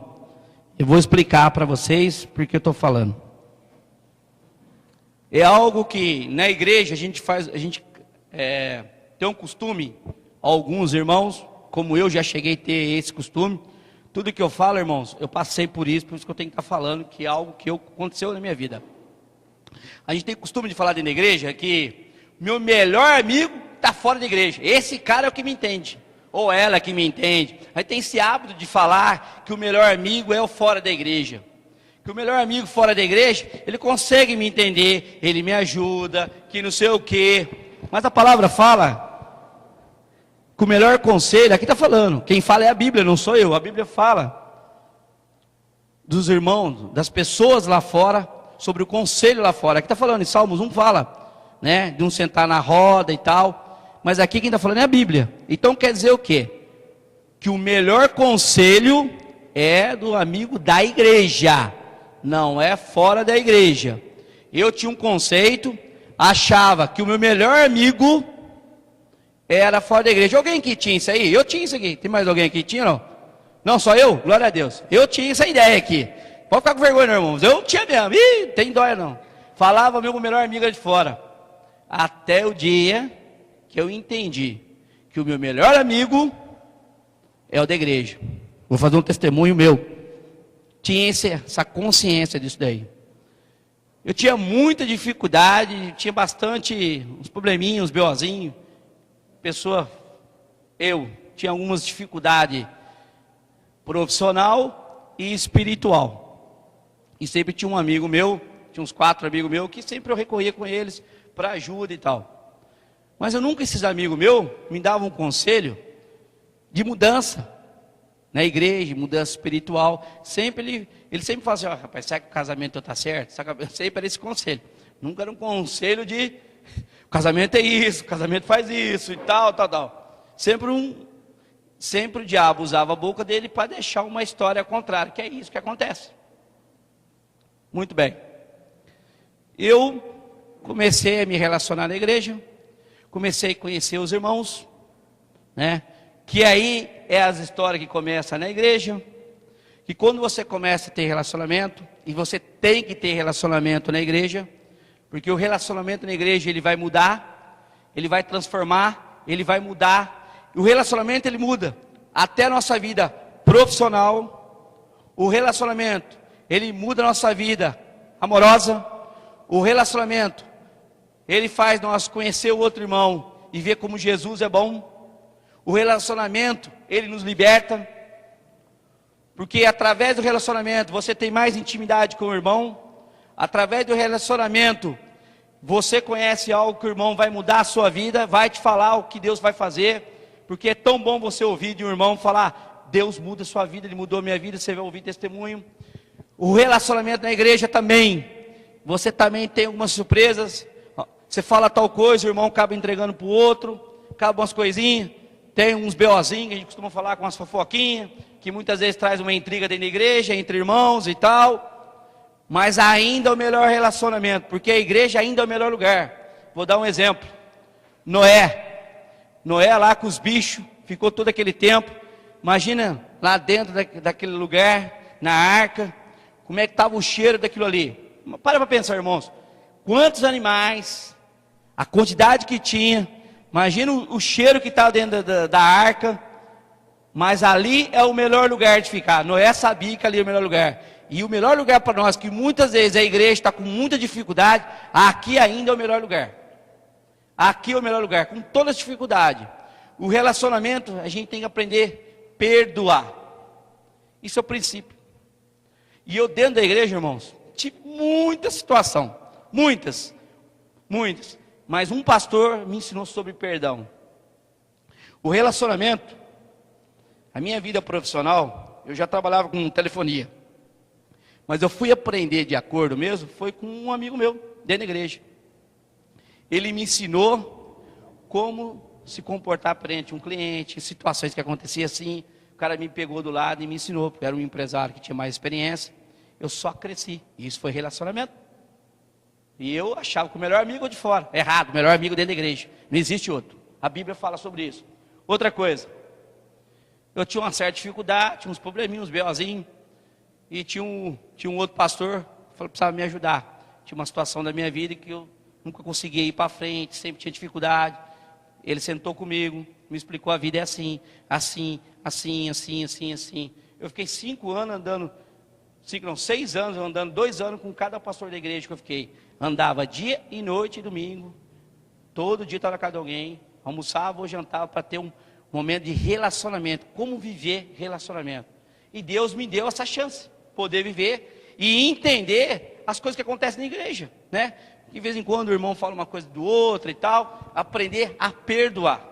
Eu vou explicar para vocês porque eu estou falando. É algo que na igreja a gente tem um costume. Alguns irmãos, como eu já cheguei a ter esse costume. Tudo que eu falo, irmãos, eu passei por isso que eu tenho que estar falando, que é algo que aconteceu na minha vida. A gente tem costume de falar dentro da igreja que meu melhor amigo está fora da igreja. Esse cara é o que me entende, ou ela é que me entende. Aí tem esse hábito de falar que o melhor amigo é o fora da igreja. Que o melhor amigo fora da igreja, ele consegue me entender, ele me ajuda, que não sei o quê. Mas a palavra fala que o melhor conselho, aqui está falando, quem fala é a Bíblia, não sou eu. A Bíblia fala dos irmãos, das pessoas lá fora, sobre o conselho lá fora. Aqui está falando, em Salmos 1 fala, né, de um sentar na roda e tal. Mas aqui quem está falando é a Bíblia. Então quer dizer o quê? Que o melhor conselho é do amigo da igreja, não é fora da igreja. Eu tinha um conceito, achava que o meu melhor amigo era fora da igreja. Alguém que tinha isso aí? Eu tinha isso aqui. Tem mais alguém aqui que tinha, não? Não, só eu? Glória a Deus. Eu tinha essa ideia aqui. Pode ficar com vergonha, não, irmãos. Eu tinha mesmo. Ih, tem dói não. Falava meu melhor amigo era de fora. Até o dia que eu entendi que o meu melhor amigo é o da igreja. Vou fazer um testemunho meu. Tinha essa consciência disso daí. Eu tinha muita dificuldade, tinha bastante, uns probleminhos, uns BOzinhos. Eu tinha algumas dificuldades profissional e espiritual. E sempre tinha um amigo meu, tinha uns 4 amigos meus, que sempre eu recorria com eles para ajuda e tal. Mas eu nunca, esses amigos meus, me davam um conselho de mudança na igreja, mudança espiritual. Ele sempre falava assim, ó, rapaz, será que o casamento está certo? Sempre era esse conselho. Nunca era um conselho de, o casamento é isso, o casamento faz isso e tal. Sempre o diabo usava a boca dele para deixar uma história contrária, que é isso que acontece. Muito bem. Eu comecei a me relacionar na igreja, comecei a conhecer os irmãos, né? Que aí é as histórias que começam na igreja. que quando você começa a ter relacionamento, e você tem que ter relacionamento na igreja, porque o relacionamento na igreja ele vai mudar, ele vai transformar, ele vai mudar. O relacionamento ele muda até a nossa vida profissional. O relacionamento ele muda a nossa vida amorosa. O relacionamento ele faz nós conhecer o outro irmão e ver como Jesus é bom. O relacionamento ele nos liberta, porque através do relacionamento você tem mais intimidade com o irmão. Através do relacionamento você conhece algo que o irmão vai mudar a sua vida, vai te falar o que Deus vai fazer, porque é tão bom você ouvir de um irmão falar: Deus muda a sua vida, Ele mudou a minha vida. Você vai ouvir testemunho. O relacionamento na igreja também, você também tem algumas surpresas. Você fala tal coisa, o irmão acaba entregando para o outro, acaba umas coisinhas, tem uns BOzinhos, que a gente costuma falar com umas fofoquinhas, que muitas vezes traz uma intriga dentro da igreja, entre irmãos e tal, mas ainda é o melhor relacionamento, porque a igreja ainda é o melhor lugar. Vou dar um exemplo: Noé lá com os bichos, ficou todo aquele tempo, imagina lá dentro daquele lugar, na arca, como é que estava o cheiro daquilo ali. Para pensar, irmãos, quantos animais, a quantidade que tinha, imagina o cheiro que estava dentro da arca. Mas ali é o melhor lugar de ficar. Noé sabia que ali é o melhor lugar. E o melhor lugar para nós, que muitas vezes a igreja está com muita dificuldade, aqui ainda é o melhor lugar. Aqui é o melhor lugar, com toda a dificuldade. O relacionamento, a gente tem que aprender a perdoar. Isso é o princípio. E eu dentro da igreja, irmãos, tive muita situação. Muitas. Mas um pastor me ensinou sobre perdão. O relacionamento, a minha vida profissional, eu já trabalhava com telefonia. Mas eu fui aprender de acordo mesmo, foi com um amigo meu, dentro da igreja. Ele me ensinou como se comportar perante um cliente, situações que aconteciam assim. O cara me pegou do lado e me ensinou, porque era um empresário que tinha mais experiência. Eu só cresci, e isso foi relacionamento. E eu achava que o melhor amigo é de fora. Errado, o melhor amigo dentro da igreja. Não existe outro. A Bíblia fala sobre isso. Outra coisa, eu tinha uma certa dificuldade, tinha uns probleminhos, uns BOzinhos, e tinha um outro pastor que falou que precisava me ajudar. Tinha uma situação da minha vida que eu nunca conseguia ir para frente, sempre tinha dificuldade. Ele sentou comigo, me explicou: a vida é assim. Eu fiquei 6 anos andando, 2 anos com cada pastor da igreja que eu fiquei. Andava dia e noite, domingo, todo dia estava na casa de alguém, almoçava ou jantava para ter um momento de relacionamento, como viver relacionamento. E Deus me deu essa chance, poder viver e entender as coisas que acontecem na igreja, né? De vez em quando o irmão fala uma coisa do outro e tal, aprender a perdoar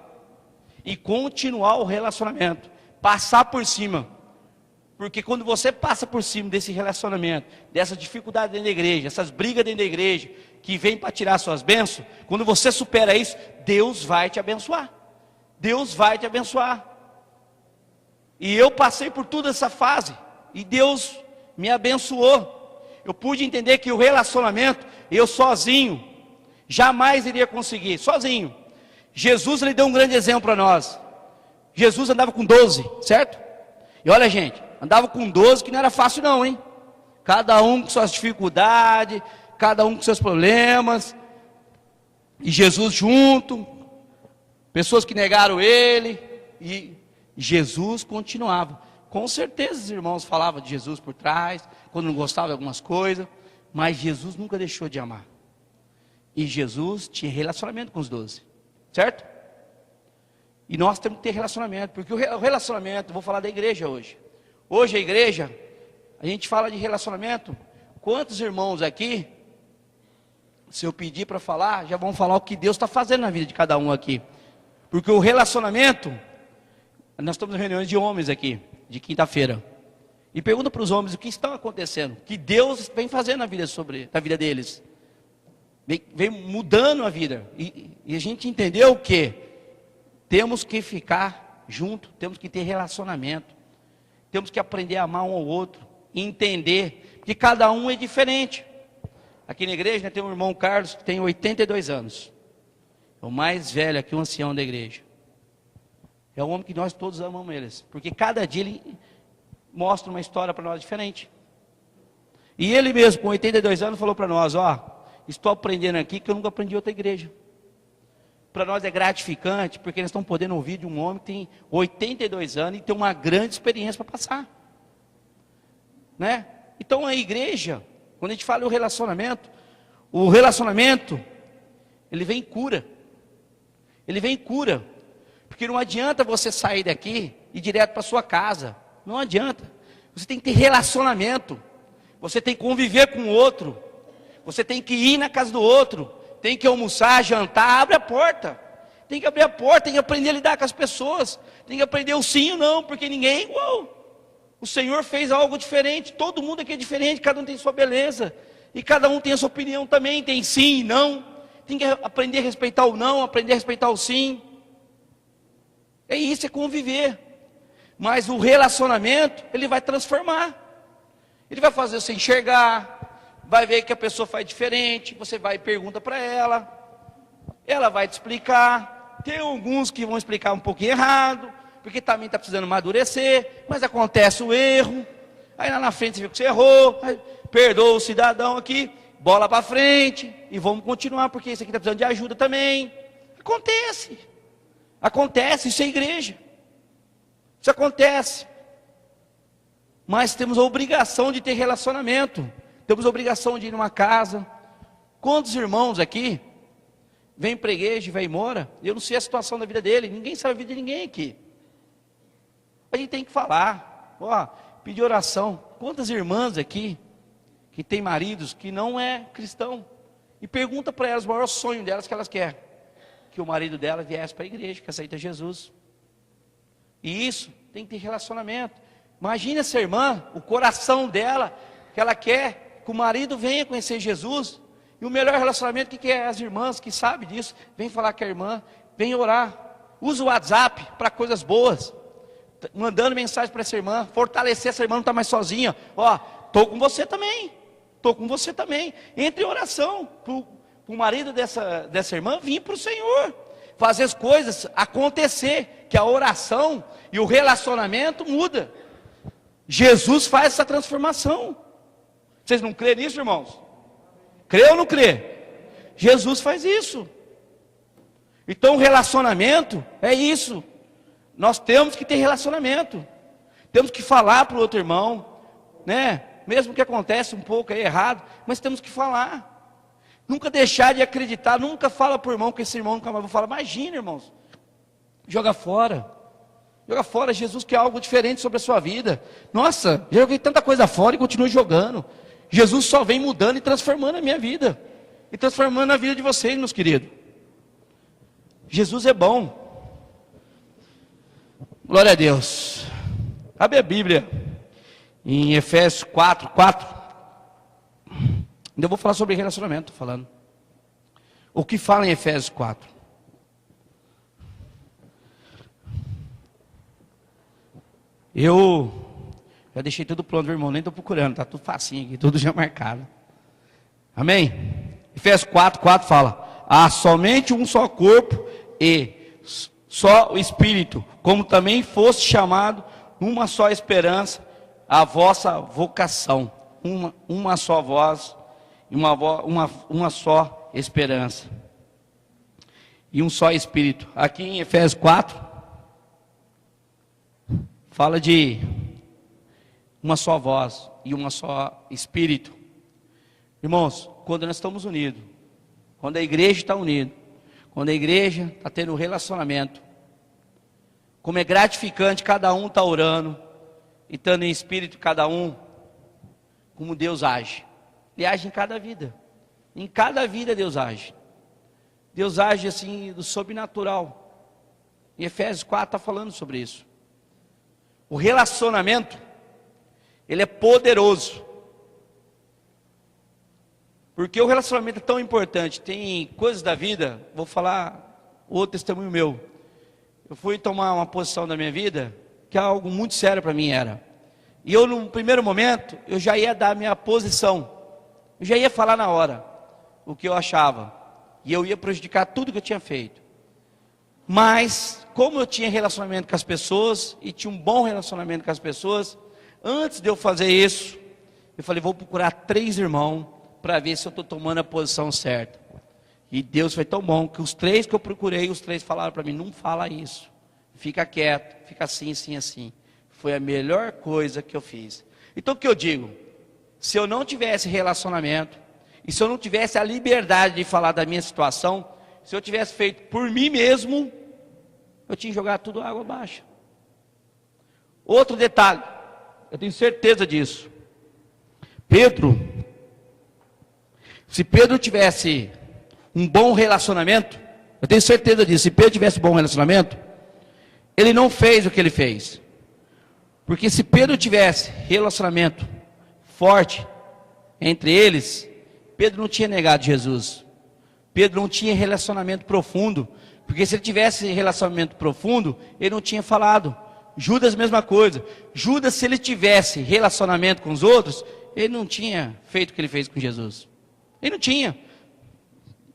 e continuar o relacionamento, passar por cima, porque quando você passa por cima desse relacionamento, dessa dificuldade dentro da igreja, essas brigas dentro da igreja, que vem para tirar suas bênçãos, quando você supera isso, Deus vai te abençoar. Deus vai te abençoar. E eu passei por toda essa fase, e Deus me abençoou. Eu pude entender que o relacionamento, eu sozinho, jamais iria conseguir, sozinho. Jesus, ele deu um grande exemplo para nós. Jesus andava com 12, certo? E olha, gente, andava com 12, que não era fácil não, hein? Cada um com suas dificuldades, cada um com seus problemas, e Jesus junto, pessoas que negaram ele, e Jesus continuava. Com certeza os irmãos falavam de Jesus por trás, quando não gostavam de algumas coisas, mas Jesus nunca deixou de amar. E Jesus tinha relacionamento com os 12, certo? E nós temos que ter relacionamento, porque o relacionamento, vou falar da igreja hoje. Hoje a igreja, a gente fala de relacionamento. Quantos irmãos aqui, se eu pedir para falar, já vão falar o que Deus está fazendo na vida de cada um aqui. Porque o relacionamento, nós estamos em reuniões de homens aqui, de quinta-feira. E pergunta para os homens o que está acontecendo, que Deus vem fazendo na vida deles. Vem mudando a vida. E a gente entendeu que temos que ficar junto, temos que ter relacionamento. Temos que aprender a amar um ao outro, entender que cada um é diferente. Aqui na igreja, né, tem um irmão Carlos que tem 82 anos. É o mais velho aqui, o ancião da igreja. É o homem que nós todos amamos eles. Porque cada dia mostra uma história para nós diferente. E ele mesmo, com 82 anos, falou para nós, estou aprendendo aqui que eu nunca aprendi em outra igreja. Para nós é gratificante, porque nós estamos podendo ouvir de um homem que tem 82 anos e tem uma grande experiência para passar. Né? Então a igreja, quando a gente fala o relacionamento, ele vem cura. Ele vem cura. Porque não adianta você sair daqui e ir direto para sua casa. Não adianta. Você tem que ter relacionamento. Você tem que conviver com o outro. Você tem que ir na casa do outro. Tem que almoçar, jantar, abre a porta. Tem que abrir a porta, tem que aprender a lidar com as pessoas. Tem que aprender o sim e o não, porque ninguém é igual. O Senhor fez algo diferente. Todo mundo aqui é diferente, cada um tem sua beleza. E cada um tem a sua opinião também, tem sim e não. Tem que aprender a respeitar o não, aprender a respeitar o sim. É isso, é conviver. Mas o relacionamento, ele vai transformar. Ele vai fazer você enxergar, vai ver que a pessoa faz diferente, você vai e pergunta para ela vai te explicar. Tem alguns que vão explicar um pouquinho errado, porque também está precisando amadurecer, mas acontece o erro. Aí lá na frente você viu que você errou, perdoa o cidadão aqui, bola para frente, e vamos continuar, porque esse aqui está precisando de ajuda também. Acontece, isso é igreja. Isso acontece. Mas temos a obrigação de ter relacionamento. Temos a obrigação de ir numa casa. Quantos irmãos aqui vêm para a igreja e vai embora? Eu não sei a situação da vida dele. Ninguém sabe a vida de ninguém aqui. A gente tem que falar. Pedir oração. Quantas irmãs aqui que têm maridos que não é cristão? E pergunta para elas o maior sonho delas que elas querem. Que o marido dela viesse para a igreja, que aceita Jesus. E isso tem que ter relacionamento. Imagina essa irmã, o coração dela, que ela quer que o marido venha conhecer Jesus. E o melhor relacionamento, o que é as irmãs que sabem disso? Vem falar com a irmã, vem orar. Usa o WhatsApp para coisas boas. Mandando mensagem para essa irmã, fortalecer essa irmã, não está mais sozinha. Estou com você também. Estou com você também. Entre em oração para o marido dessa irmã vir para o Senhor. Fazer as coisas acontecer, que a oração e o relacionamento muda. Jesus faz essa transformação. Vocês não crêem nisso, irmãos? Crê ou não crê? Jesus faz isso. Então o relacionamento é isso. Nós temos que ter relacionamento. Temos que falar para o outro irmão, né? Mesmo que aconteça um pouco aí errado, mas temos que falar. Nunca deixar de acreditar, nunca fala para o irmão que esse irmão nunca mais vai falar. Imagina, irmãos. Joga fora. Joga fora. Jesus quer algo diferente sobre a sua vida. Nossa, já joguei tanta coisa fora e continuo jogando. Jesus só vem mudando e transformando a minha vida. E transformando a vida de vocês, meus queridos. Jesus é bom. Glória a Deus. Abre a Bíblia. Em Efésios 4:4. Ainda vou falar sobre relacionamento, falando. O que fala em Efésios 4? Eu já deixei tudo pronto, meu irmão, nem estou procurando, está tudo facinho aqui, tudo já marcado. Amém? Efésios 4:4 fala: há somente um só corpo e só o Espírito, como também fosse chamado numa só esperança a vossa vocação, uma só voz, uma só esperança e um só Espírito. Aqui em Efésios 4 fala de uma só voz e uma só Espírito. Irmãos, quando nós estamos unidos, quando a igreja está unida, quando a igreja está tendo um relacionamento, como é gratificante cada um está orando e estando em espírito cada um, como Deus age. Ele age em cada vida. Em cada vida Deus age. Deus age assim do sobrenatural. Em Efésios 4 está falando sobre isso. O relacionamento, ele é poderoso. Porque o relacionamento é tão importante. Tem coisas da vida, vou falar outro testemunho meu. Eu fui tomar uma posição da minha vida, que é algo muito sério para mim era. E eu, no primeiro momento, eu já ia dar a minha posição. Eu já ia falar na hora o que eu achava. E eu ia prejudicar tudo que eu tinha feito. Mas, como eu tinha relacionamento com as pessoas, e tinha um bom relacionamento com as pessoas, Antes de eu fazer isso, eu falei, vou procurar 3 irmãos para ver se eu estou tomando a posição certa. E Deus foi tão bom que os 3 que eu procurei, os 3 falaram para mim, não fala isso. Fica quieto, fica assim, assim, assim. Foi a melhor coisa que eu fiz. Então o que eu digo? Se eu não tivesse relacionamento, e se eu não tivesse a liberdade de falar da minha situação, se eu tivesse feito por mim mesmo, eu tinha jogado tudo água abaixo. Outro detalhe, eu tenho certeza disso. Pedro, se Pedro tivesse um bom relacionamento, eu tenho certeza disso, se Pedro tivesse um bom relacionamento, ele não fez o que ele fez. Porque se Pedro tivesse relacionamento forte entre eles, Pedro não tinha negado Jesus. Pedro não tinha relacionamento profundo. Porque se ele tivesse relacionamento profundo, ele não tinha falado. Judas, mesma coisa. Judas, se ele tivesse relacionamento com os outros, ele não tinha feito o que ele fez com Jesus. Ele não tinha.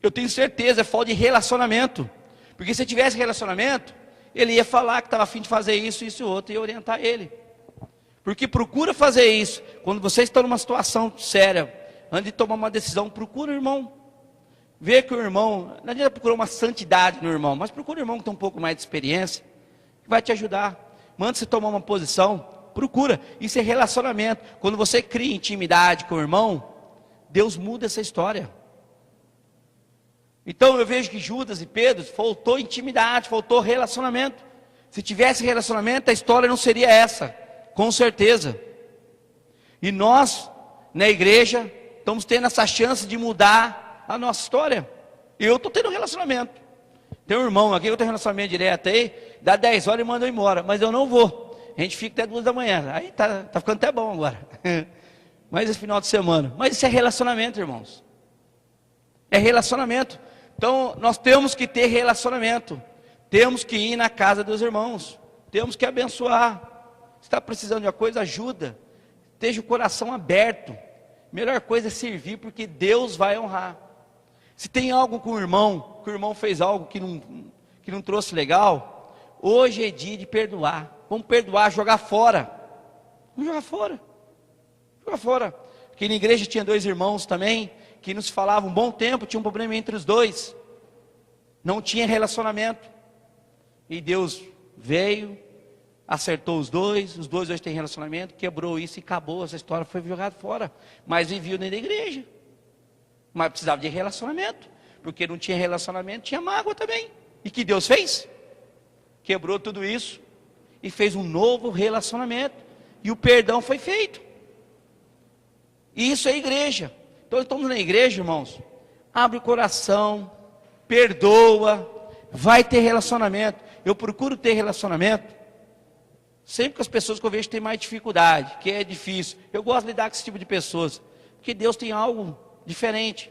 Eu tenho certeza, é falta de relacionamento. Porque se ele tivesse relacionamento, ele ia falar que estava a fim de fazer isso, isso e outro, e orientar ele. Porque procura fazer isso. Quando você está numa situação séria, antes de tomar uma decisão, procura o irmão. Vê que o irmão, não adianta procurar uma santidade no irmão, mas procura o irmão que tem um pouco mais de experiência, que vai te ajudar. Manda você tomar uma posição, procura. Isso é relacionamento. Quando você cria intimidade com o irmão, Deus muda essa história. Então eu vejo que Judas e Pedro faltou intimidade, faltou relacionamento. Se tivesse relacionamento, a história não seria essa. Com certeza. E nós, na igreja, estamos tendo essa chance de mudar a nossa história. Eu estou tendo um relacionamento. Tem um irmão aqui que eu tenho um relacionamento direto aí, dá 10 horas e manda eu embora, mas eu não vou. A gente fica até 2 da manhã. Aí tá ficando até bom agora. Mas esse final de semana. Mas isso é relacionamento, irmãos. É relacionamento. Então nós temos que ter relacionamento. Temos que ir na casa dos irmãos. Temos que abençoar. Se está precisando de uma coisa, ajuda. Esteja o coração aberto. Melhor coisa é servir, porque Deus vai honrar. Se tem algo com o irmão, que o irmão fez algo que não trouxe legal, hoje é dia de perdoar. Vamos perdoar, jogar fora. Vamos jogar fora. Jogar fora. Aqui na igreja tinha 2 irmãos também, que não se falavam um bom tempo, tinha um problema entre os 2. Não tinha relacionamento. E Deus veio, acertou os 2 hoje têm relacionamento, quebrou isso e acabou, essa história foi jogada fora, mas viviam dentro da igreja, mas precisava de relacionamento, porque não tinha relacionamento, tinha mágoa também, e que Deus fez? Quebrou tudo isso, e fez um novo relacionamento, e o perdão foi feito, e isso é igreja. Então estamos na igreja, irmãos, abre o coração, perdoa, vai ter relacionamento. Eu procuro ter relacionamento sempre com as pessoas que eu vejo que tem mais dificuldade, que é difícil. Eu gosto de lidar com esse tipo de pessoas, porque Deus tem algo diferente.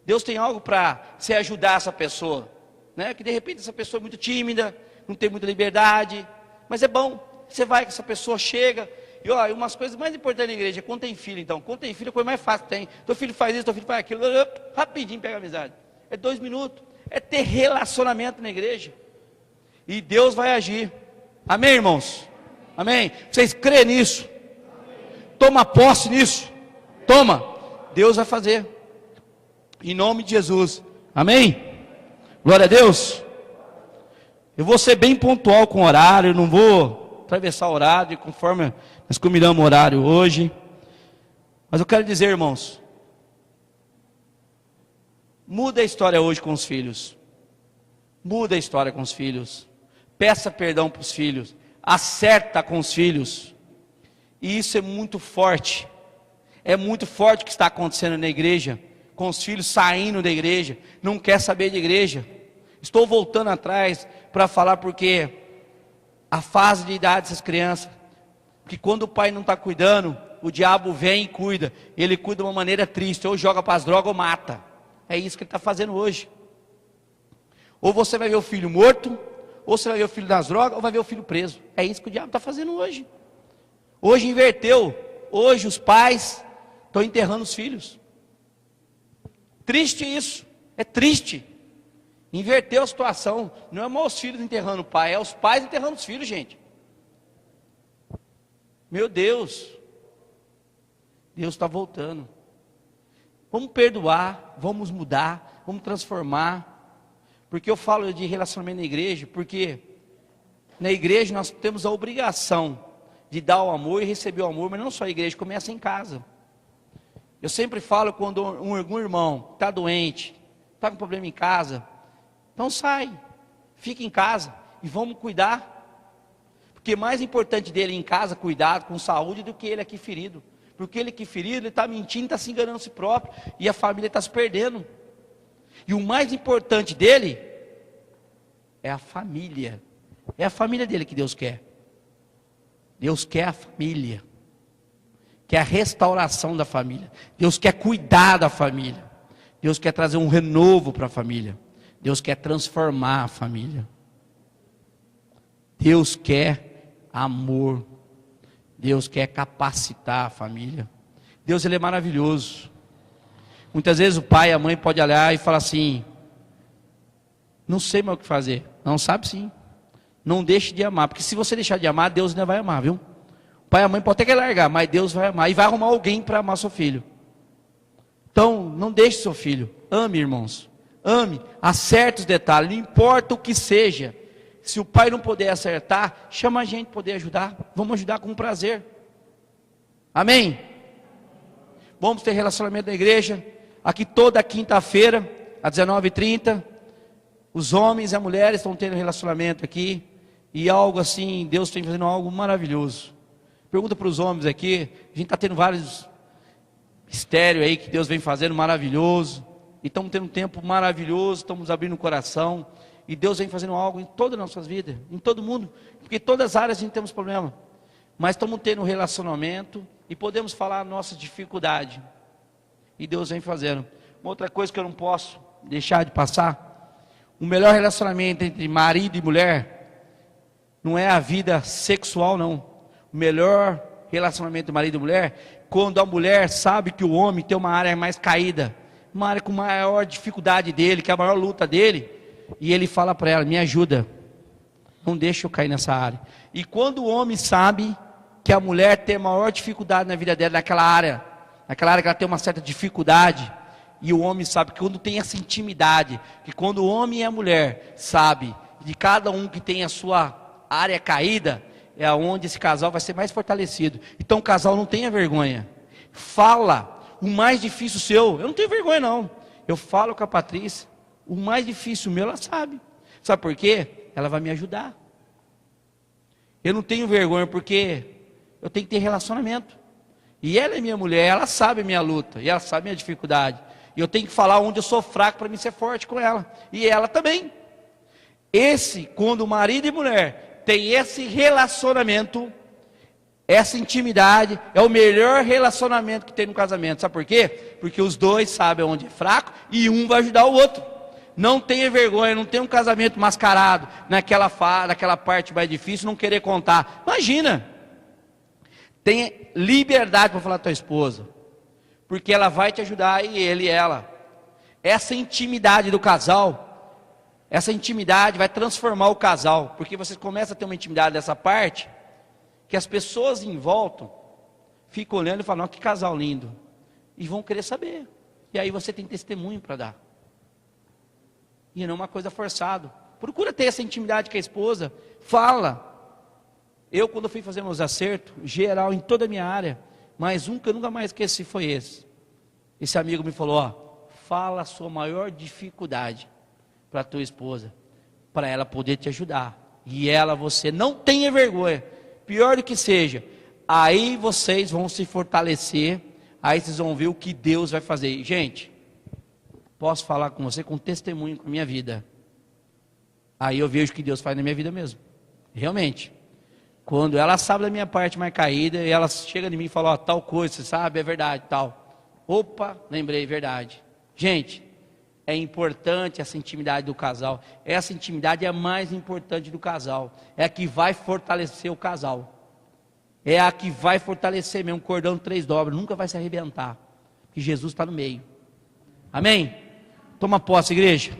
Deus tem algo para se ajudar essa pessoa, né? Que de repente essa pessoa é muito tímida, não tem muita liberdade, mas é bom. Você vai com essa pessoa, chega, e ó, umas coisas mais importantes na igreja, quando tem filho então, quando tem filho é a coisa mais fácil que tem. Teu filho faz isso, teu filho faz aquilo, rapidinho pega amizade. É 2 minutos, é ter relacionamento na igreja, e Deus vai agir. Amém, irmãos? Amém? Vocês creem nisso? Toma posse nisso. Toma. Deus vai fazer. Em nome de Jesus. Amém? Glória a Deus. Eu vou ser bem pontual com o horário. Não vou atravessar o horário conforme nós combinamos o horário hoje. Mas eu quero dizer, irmãos, muda a história hoje com os filhos. Muda a história com os filhos. Peça perdão para os filhos, acerta com os filhos, e isso é muito forte o que está acontecendo na igreja, com os filhos saindo da igreja, não quer saber de igreja. Estou voltando atrás para falar porque a fase de idade dessas crianças, que quando o pai não está cuidando, o diabo vem e cuida, ele cuida de uma maneira triste, ou joga para as drogas ou mata, é isso que ele está fazendo hoje. Ou você vai ver o filho morto, ou você vai ver o filho das drogas, ou vai ver o filho preso. É isso que o diabo está fazendo hoje. Hoje inverteu. Hoje os pais estão enterrando os filhos. Triste isso. É triste. Inverteu a situação. Não é mais os filhos enterrando o pai, é os pais enterrando os filhos, gente. Meu Deus, Deus está voltando. Vamos perdoar, vamos mudar, vamos transformar. Porque eu falo de relacionamento na igreja, porque na igreja nós temos a obrigação de dar o amor e receber o amor, mas não só a igreja, começa em casa. Eu sempre falo quando algum irmão está doente, está com problema em casa, então sai, fica em casa e vamos cuidar. Porque mais importante dele em casa, cuidado, com saúde, do que ele aqui ferido. Porque ele aqui ferido, ele está mentindo, está se enganando a si próprio, e a família está se perdendo. E o mais importante dele é a família. É a família dele que Deus quer. Deus quer a família. Quer a restauração da família. Deus quer cuidar da família. Deus quer trazer um renovo para a família. Deus quer transformar a família. Deus quer amor. Deus quer capacitar a família. Deus, ele é maravilhoso. Muitas vezes o pai e a mãe podem olhar e falar assim: não sei mais o que fazer. Não, sabe sim. Não deixe de amar, porque se você deixar de amar, Deus ainda vai amar, viu? O pai e a mãe podem até querer largar, mas Deus vai amar. E vai arrumar alguém para amar seu filho. Então, não deixe seu filho. Ame, irmãos. Ame. Acerte os detalhes. Não importa o que seja. Se o pai não puder acertar, chama a gente para poder ajudar. Vamos ajudar com prazer. Amém? Vamos ter relacionamento na igreja. Aqui toda quinta-feira, às 19h30. Os homens e as mulheres estão tendo relacionamento aqui. E algo assim, Deus tem fazendo algo maravilhoso. Pergunta para os homens aqui. A gente está tendo vários mistérios aí que Deus vem fazendo maravilhoso. E estamos tendo um tempo maravilhoso. Estamos abrindo o coração. E Deus vem fazendo algo em todas as nossas vidas, em todo mundo, porque em todas as áreas a gente temos problema, mas estamos tendo um relacionamento e podemos falar a nossa dificuldade, e Deus vem fazendo. Uma outra coisa que eu não posso deixar de passar: o melhor relacionamento entre marido e mulher não é a vida sexual, não. O melhor relacionamento de marido e mulher, quando a mulher sabe que o homem tem uma área mais caída, uma área com maior dificuldade dele, que é a maior luta dele, e ele fala para ela: me ajuda, não deixa eu cair nessa área. E quando o homem sabe que a mulher tem a maior dificuldade na vida dela, naquela área que ela tem uma certa dificuldade, e o homem sabe que quando tem essa intimidade, que quando o homem e a mulher sabe de cada um que tem a sua área caída, é onde esse casal vai ser mais fortalecido. Então o casal não tenha vergonha, fala o mais difícil seu. Eu não tenho vergonha não, eu falo com a Patrícia. O mais difícil meu, ela sabe. Sabe por quê? Ela vai me ajudar. Eu não tenho vergonha, porque eu tenho que ter relacionamento. E ela é minha mulher, ela sabe a minha luta, e ela sabe a minha dificuldade. E eu tenho que falar onde eu sou fraco para mim ser forte com ela. E ela também. Quando marido e mulher tem esse relacionamento, essa intimidade, é o melhor relacionamento que tem no casamento. Sabe por quê? Porque os dois sabem onde é fraco e um vai ajudar o outro. Não tenha vergonha, não tenha um casamento mascarado naquela parte mais difícil, não querer contar. Imagina, tenha liberdade para falar com a tua esposa, porque ela vai te ajudar, e ele e ela. Essa intimidade do casal, essa intimidade vai transformar o casal, porque você começa a ter uma intimidade dessa parte, que as pessoas em volta ficam olhando e falam: "Nossa, que casal lindo", e vão querer saber. E aí você tem testemunho para dar. E não uma coisa forçada. Procura ter essa intimidade com a esposa. Fala. Eu, quando fui fazer meus acertos, geral, em toda a minha área, mas um que eu nunca mais esqueci foi esse. Esse amigo me falou: ó, fala a sua maior dificuldade para a tua esposa, para ela poder te ajudar. E você não tenha vergonha, pior do que seja. Aí vocês vão se fortalecer, aí vocês vão ver o que Deus vai fazer. Gente, posso falar com você com testemunho com a minha vida. Aí eu vejo o que Deus faz na minha vida mesmo. Realmente. Quando ela sabe da minha parte mais caída, e ela chega em mim e fala: ó, tal coisa, você sabe, é verdade, tal. Opa, lembrei, verdade. Gente, é importante essa intimidade do casal. Essa intimidade é a mais importante do casal. É a que vai fortalecer o casal. É a que vai fortalecer mesmo. Cordão de 3 dobras, nunca vai se arrebentar. Porque Jesus está no meio. Amém? Toma posse, igreja.